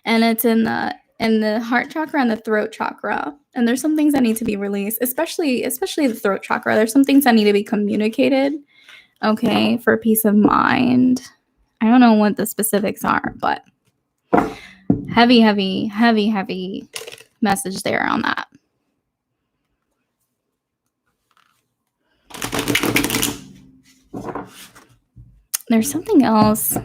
And it's in the heart chakra and the throat chakra. And there's some things that need to be released, especially the throat chakra. There's some things that need to be communicated, okay, for peace of mind. I don't know what the specifics are, but heavy message there on that. There's something else.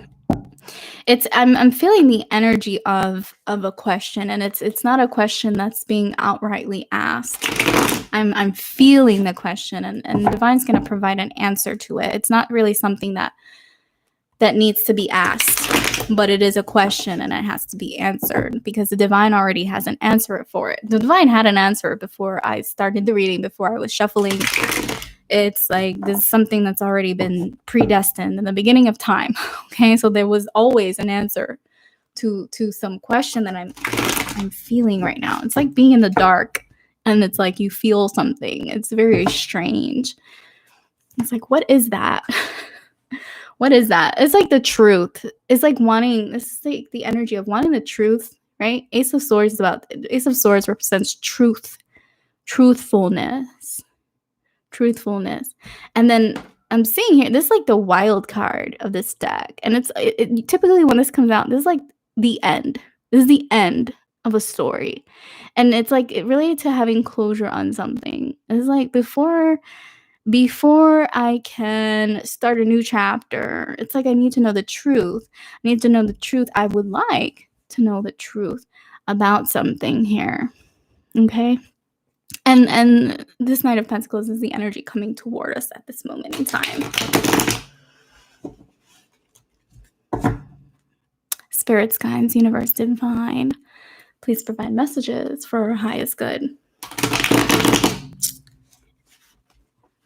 I'm feeling the energy of a question, and it's not a question that's being outrightly asked. I'm feeling the question, and the divine's going to provide an answer to it. It's not really something that needs to be asked, but it is a question, and it has to be answered because the divine already has an answer for it. The divine had an answer before I started the reading, before I was shuffling. It's like this is something that's already been predestined in the beginning of time. Okay, so there was always an answer to some question that I'm feeling right now. It's like being in the dark, and it's like you feel something. It's very strange. It's like, what is that? What is that? It's like the truth. It's like this is like the energy of wanting the truth, right? Ace of Swords represents truth, truthfulness. And then I'm seeing here, this is like the wild card of this deck. And it typically when this comes out, this is like the end. This is the end of a story. And it's like it related to having closure on something. It's like before I can start a new chapter, it's like I need to know the truth. I need to know the truth. I would like to know the truth about something here. Okay? And this Knight of Pentacles is the energy coming toward us at this moment in time. Spirits, guides, universe, divine, please provide messages for our highest good.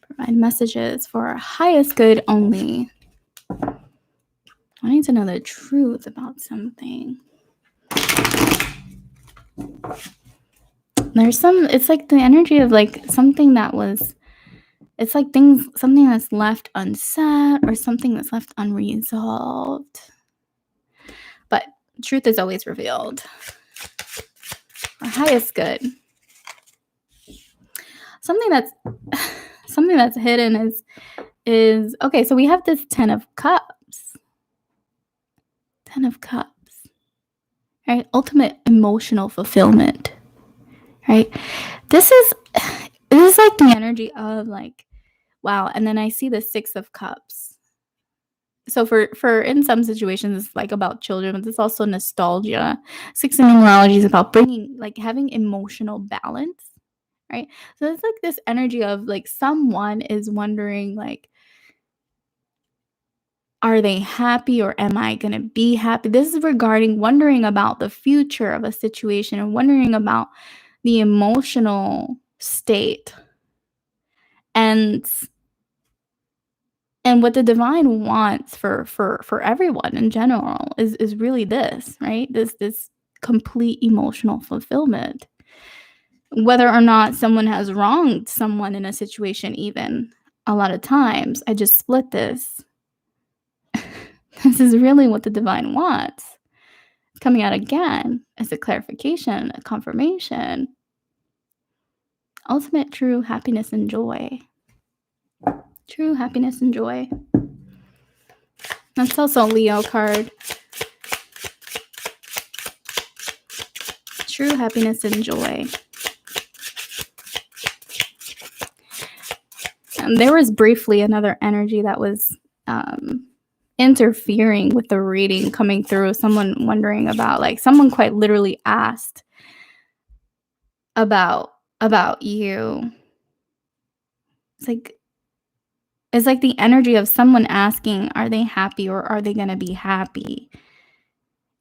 Provide messages for our highest good only. I need to know the truth about something. It's like the energy of like something that was, it's like something that's left unsaid or something that's left unresolved. But truth is always revealed. Our highest good. Something that's hidden is okay, so we have this 10 of Cups. 10 of Cups. Right? Ultimate emotional fulfillment. Right? This is like the energy of like, wow. And then I see the 6 of Cups. So for in some situations it's like about children, but it's also nostalgia. 6 in numerology is about having emotional balance, right? So it's like this energy of like someone is wondering like, are they happy or am I going to be happy? This is regarding wondering about the future of a situation and wondering about the emotional state. And what the divine wants for everyone in general is really this, right? This complete emotional fulfillment. Whether or not someone has wronged someone in a situation, even a lot of times, I just split this. This is really what the divine wants. Coming out again as a clarification, a confirmation. Ultimate true happiness and joy. True happiness and joy. That's also a Leo card. True happiness and joy. And there was briefly another energy that was interfering with the reading coming through. Someone wondering about, like, someone quite literally asked about you. It's like the energy of someone asking, are they happy or are they going to be happy?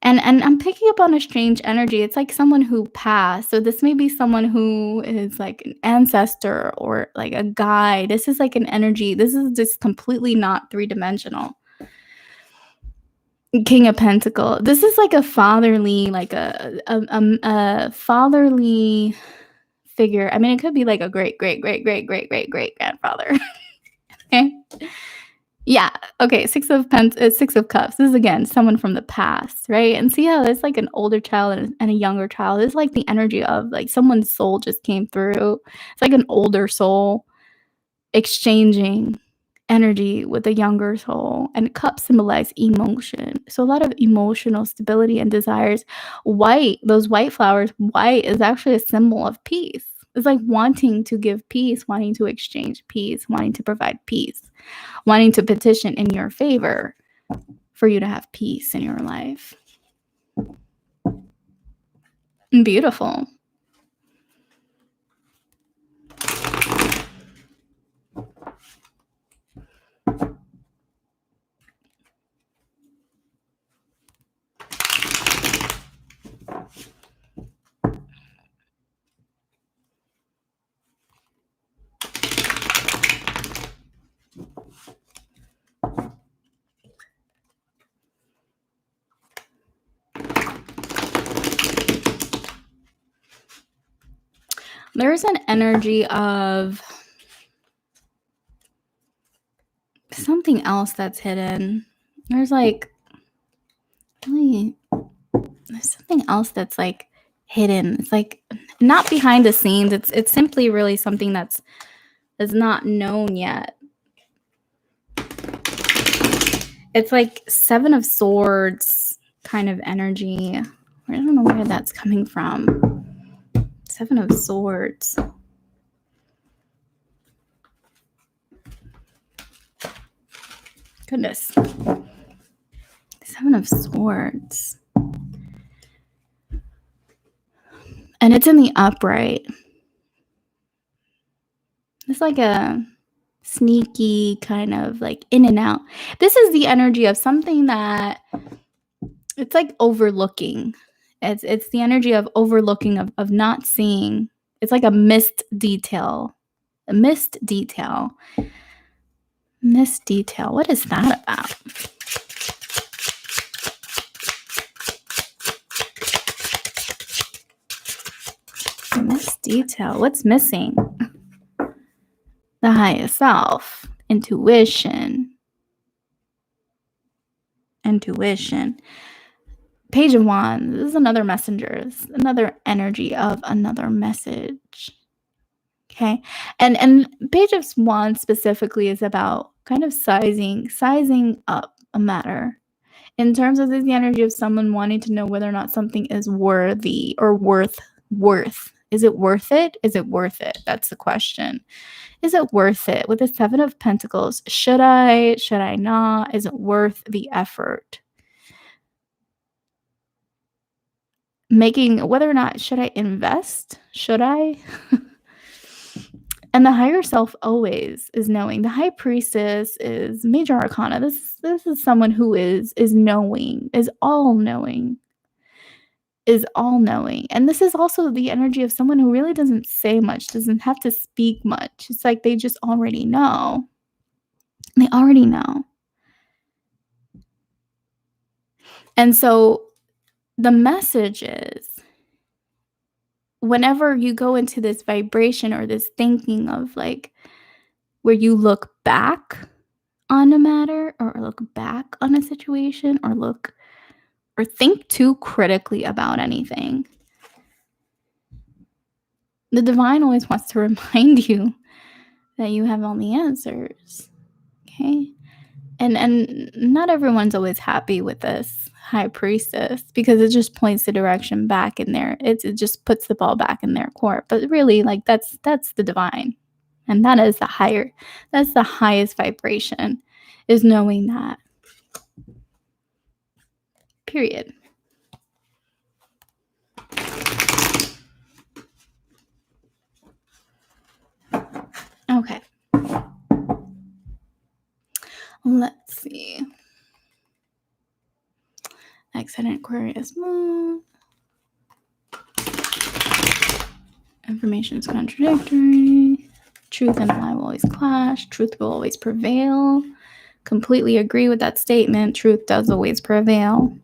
And I'm picking up on a strange energy. It's like someone who passed. So this may be someone who is like an ancestor or like a guide. This is like an energy. This is just completely not three-dimensional. King of Pentacles. This is like a fatherly, like a fatherly figure. I mean, it could be like a great grandfather. Okay. Yeah. Okay. 6 of Cups. This is again someone from the past, right? And see how it's like an older child and a younger child. It's like the energy of like someone's soul just came through. It's like an older soul exchanging energy with a younger soul. And cups symbolize emotion. So a lot of emotional stability and desires. Those white flowers, white is actually a symbol of peace. It's like wanting to give peace, wanting to exchange peace, wanting to provide peace, wanting to petition in your favor for you to have peace in your life. Beautiful. There's an energy of something something else that's hidden. There's like really, there's something else that's like hidden. It's like not behind the scenes. It's simply really something that's not known yet. It's like Seven of Swords kind of energy. I don't know where that's coming from. Seven of Swords. Goodness. Seven of Swords. And it's in the upright. It's like a sneaky kind of like in and out. This is the energy of something that it's like overlooking. It's the energy of overlooking, of not seeing. It's like a missed detail. A missed detail. Missed detail. What is that about? Missed detail. What's missing? The highest self. Intuition. Page of Wands. This is another messenger. This is another energy of another message. Okay. And Page of Wands specifically is about kind of sizing up a matter. In terms of the energy of someone wanting to know whether or not something is worthy or worth. Is it worth it? Is it worth it? That's the question. Is it worth it? With the Seven of Pentacles, should I not? Is it worth the effort? Making whether or not should I invest? Should I? And the higher self always is knowing. The High Priestess is major arcana. This is someone who is knowing, is all knowing. And this is also the energy of someone who really doesn't say much, doesn't have to speak much. It's like they just already know. They already know. And so the message is, whenever you go into this vibration or this thinking of like where you look back on a matter or look back on a situation or think too critically about anything, the divine always wants to remind you that you have all the answers. Okay? And not everyone's always happy with this High Priestess because it just points the direction back in there. It just puts the ball back in their court. But really, like that's the divine. And that is that's the highest vibration, is knowing that. Period. Okay. Let's see. Excited Aquarius moon. Information is contradictory. Truth and lie will always clash. Truth will always prevail. Completely agree with that statement. Truth does always prevail.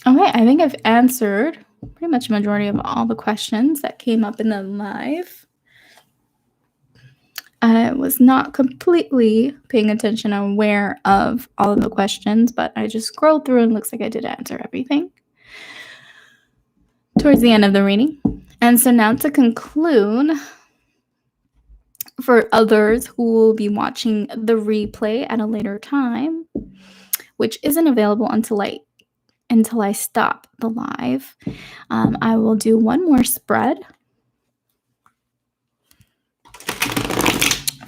Okay, I think I've answered pretty much the majority of all the questions that came up in the live. I was not completely paying attention and aware of all of the questions, but I just scrolled through and it looks like I did answer everything towards the end of the reading. And so now to conclude, for others who will be watching the replay at a later time, which isn't available until I stop the live, I will do one more spread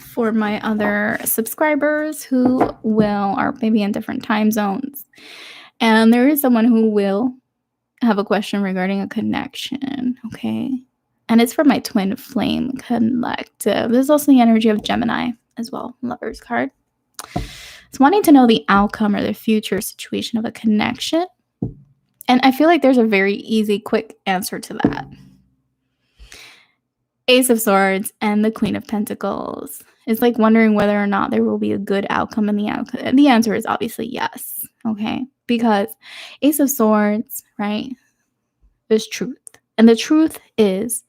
for my other subscribers who are maybe in different time zones. And there is someone who will have a question regarding a connection, okay? And it's for my twin flame collective. There's also the energy of Gemini as well, Lover's card. It's wanting to know the outcome or the future situation of a connection. And I feel like there's a very easy, quick answer to that. Ace of Swords and the Queen of Pentacles. It's like wondering whether or not there will be a good outcome in the outcome. And the answer is obviously yes, okay? Because Ace of Swords, right, there's truth. And the truth is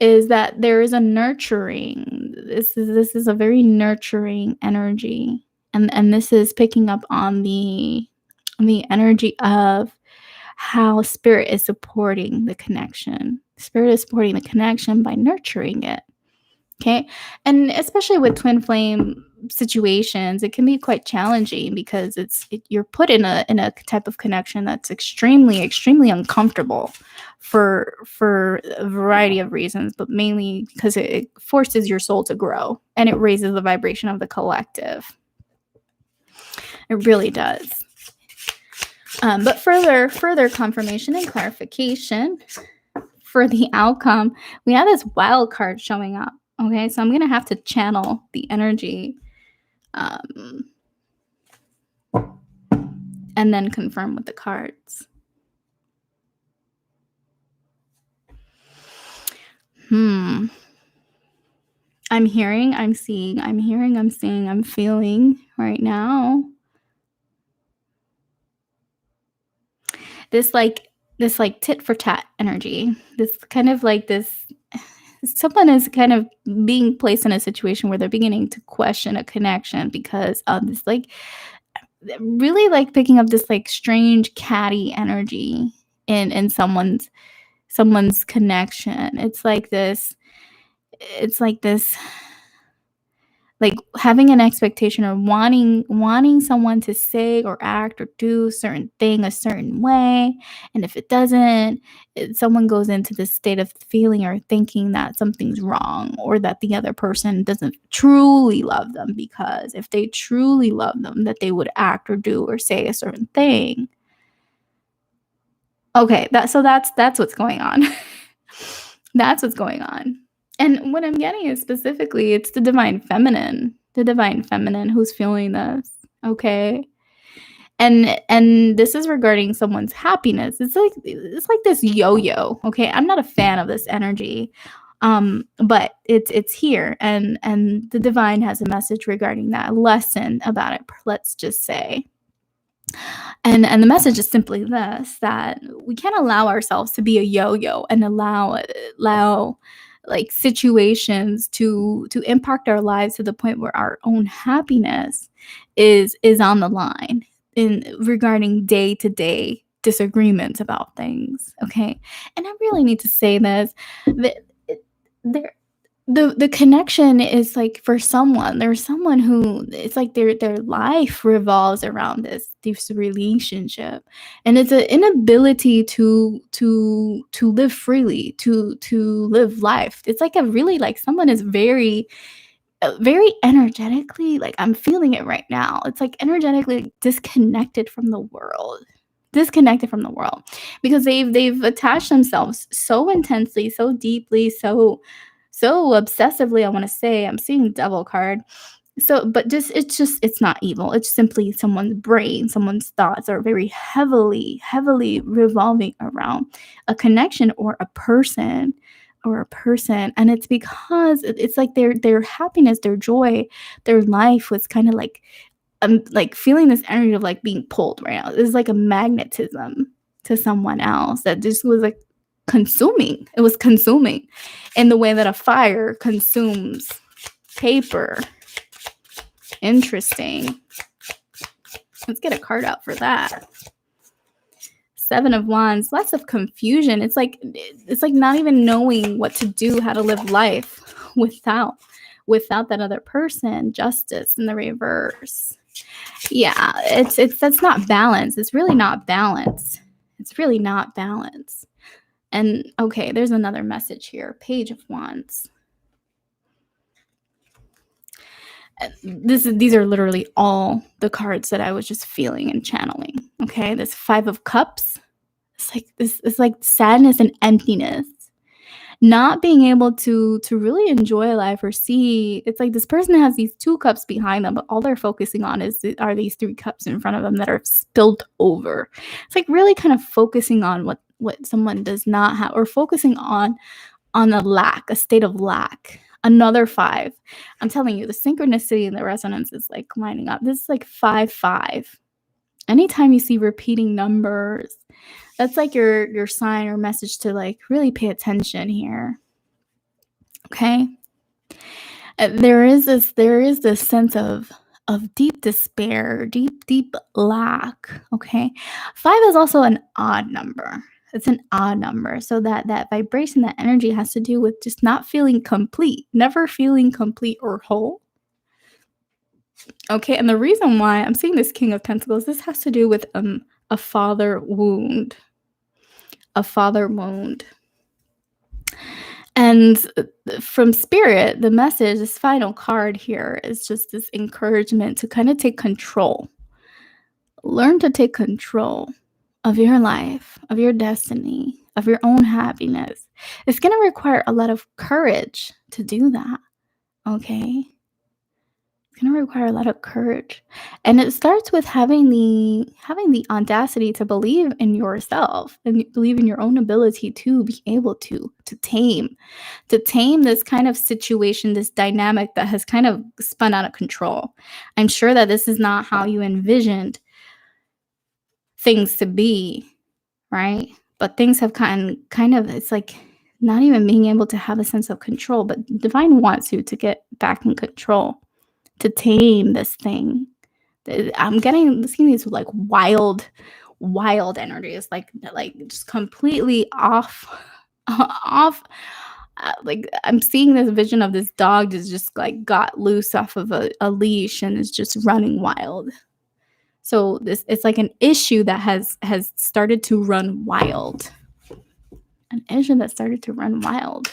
is that there is a nurturing. This is a very nurturing energy, and this is picking up on the energy of how spirit is supporting the connection. Spirit is supporting the connection by nurturing it. Okay. And especially with twin flame situations, it can be quite challenging because you're put in a type of connection that's extremely uncomfortable for a variety of reasons, but mainly because it forces your soul to grow and it raises the vibration of the collective. It really does. But further confirmation and clarification for the outcome, we have this wild card showing up. Okay, so I'm gonna have to channel the energy, and then confirm with the cards. I'm hearing, I'm seeing, I'm hearing, I'm seeing, I'm feeling right now. This tit for tat energy. This kind of like this. Someone is kind of being placed in a situation where they're beginning to question a connection because of this, like, really like picking up this like strange catty energy in someone's connection. It's like this like having an expectation or wanting someone to say or act or do certain thing a certain way, and if it doesn't, someone goes into this state of feeling or thinking that something's wrong or that the other person doesn't truly love them, because if they truly love them, that they would act or do or say a certain thing. Okay, that's what's going on. That's what's going on. And what I'm getting is specifically it's the divine feminine who's feeling this, okay? And this is regarding someone's happiness. It's like this yo-yo, okay? I'm not a fan of this energy. But it's here, and the divine has a message regarding that, a lesson about it, let's just say. And the message is simply this, that we can't allow ourselves to be a yo-yo and allow like situations to impact our lives to the point where our own happiness is on the line in regarding day-to-day disagreements about things. Okay. And I really need to say this, that there the connection is like, for someone, there's someone who it's like their life revolves around this relationship, and it's an inability to live freely, to live life. It's like a really, like, someone is very very energetically, like, I'm feeling it right now, it's like energetically disconnected from the world, because they've attached themselves so intensely, so deeply, so obsessively, I want to say. I'm seeing devil card. So, but it's not evil. It's simply someone's brain, someone's thoughts are very heavily revolving around a connection or a person, and it's because it's like their happiness, their joy, their life was kind of like, like feeling this energy of like being pulled right now. It's like a magnetism to someone else that just was like consuming. It was consuming in the way that a fire consumes paper. Interesting. Let's get a card out for that. 7 of Wands, lots of confusion. It's like not even knowing what to do, how to live life without that other person. Justice in the reverse. Yeah, it's that's not balance. It's really not balance. And okay, there's another message here. Page of Wands. These are literally all the cards that I was just feeling and channeling. Okay, this 5 of Cups. It's like sadness and emptiness. Not being able to really enjoy life or see. It's like this person has these 2 cups behind them, but all they're focusing on are these 3 cups in front of them that are spilled over. It's like really kind of focusing on what someone does not have, or focusing on a state of lack. Another 5. I'm telling you, the synchronicity and the resonance is like lining up. This is like 5-5. Anytime you see repeating numbers, that's like your sign or message to like really pay attention here. Okay. There is this sense of deep despair, deep lack. Okay. 5 is also an odd number. It's an odd number. So that vibration, that energy has to do with just not feeling complete, never feeling complete or whole. Okay. And the reason why I'm seeing this King of Pentacles, this has to do with a father wound. A father wound. And from Spirit, the message, this final card here, is just this encouragement to kind of take control. Learn to take control of your life, of your destiny, of your own happiness. It's going to require a lot of courage to do that. Okay? It's going to require a lot of courage. And it starts with having the audacity to believe in yourself and believe in your own ability to be able to tame this kind of situation, this dynamic that has kind of spun out of control. I'm sure that this is not how you envisioned things to be, right? But things have kind of, it's like not even being able to have a sense of control, but Divine wants you to get back in control, to tame this thing. I'm seeing these like wild energies, like just completely off. Like I'm seeing this vision of this dog just like got loose off of a leash and is just running wild. So it's like an issue that has started to run wild. An issue that started to run wild.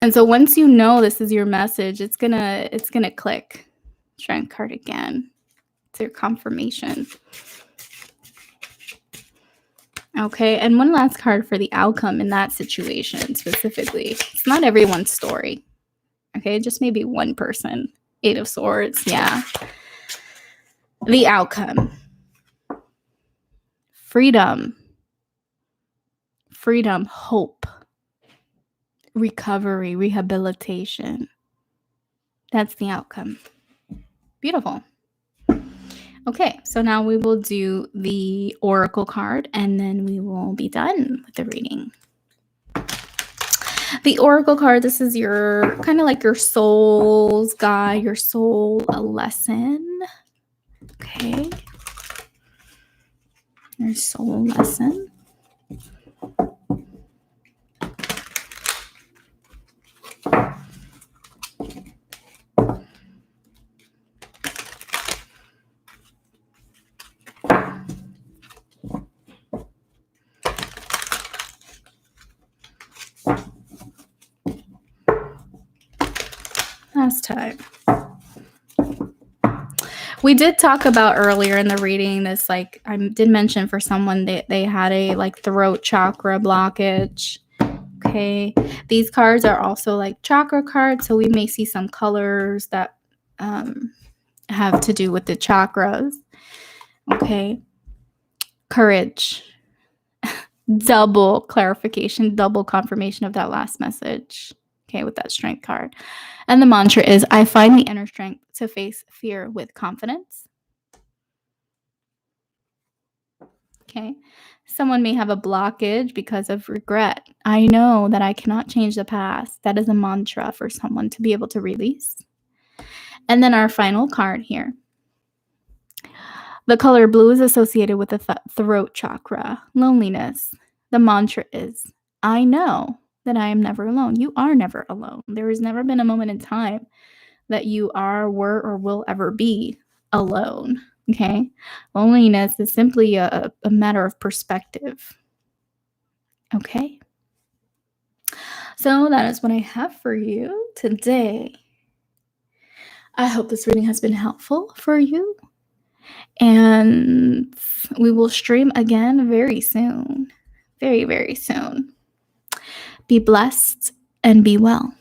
And so once you know this is your message, it's gonna click. Strength card again. It's your confirmation. Okay, and one last card for the outcome in that situation specifically. It's not everyone's story. Okay, just maybe one person. 8 of Swords, yeah. The outcome. Freedom, hope, recovery, rehabilitation. That's the outcome. Beautiful. Okay, so now we will do the Oracle card and then we will be done with the reading. The Oracle card, this is your kind of like your soul's guide, your soul lesson. Okay. Your soul lesson. Last time. We did talk about earlier in the reading this, like I did mention for someone they had a like throat chakra blockage. Okay, these cards are also like chakra cards, so we may see some colors that have to do with the chakras. Okay, courage, double clarification, double confirmation of that last message. Okay, with that strength card. And the mantra is, I find the inner strength to face fear with confidence. Okay. Someone may have a blockage because of regret. I know that I cannot change the past. That is a mantra for someone to be able to release. And then our final card here. The color blue is associated with the throat chakra, loneliness. The mantra is, I know that I am never alone. You are never alone. There has never been a moment in time that you are, were, or will ever be alone. Okay? Loneliness is simply a matter of perspective. Okay? So that is what I have for you today. I hope this reading has been helpful for you. And we will stream again very soon. Very, very soon. Be blessed and be well.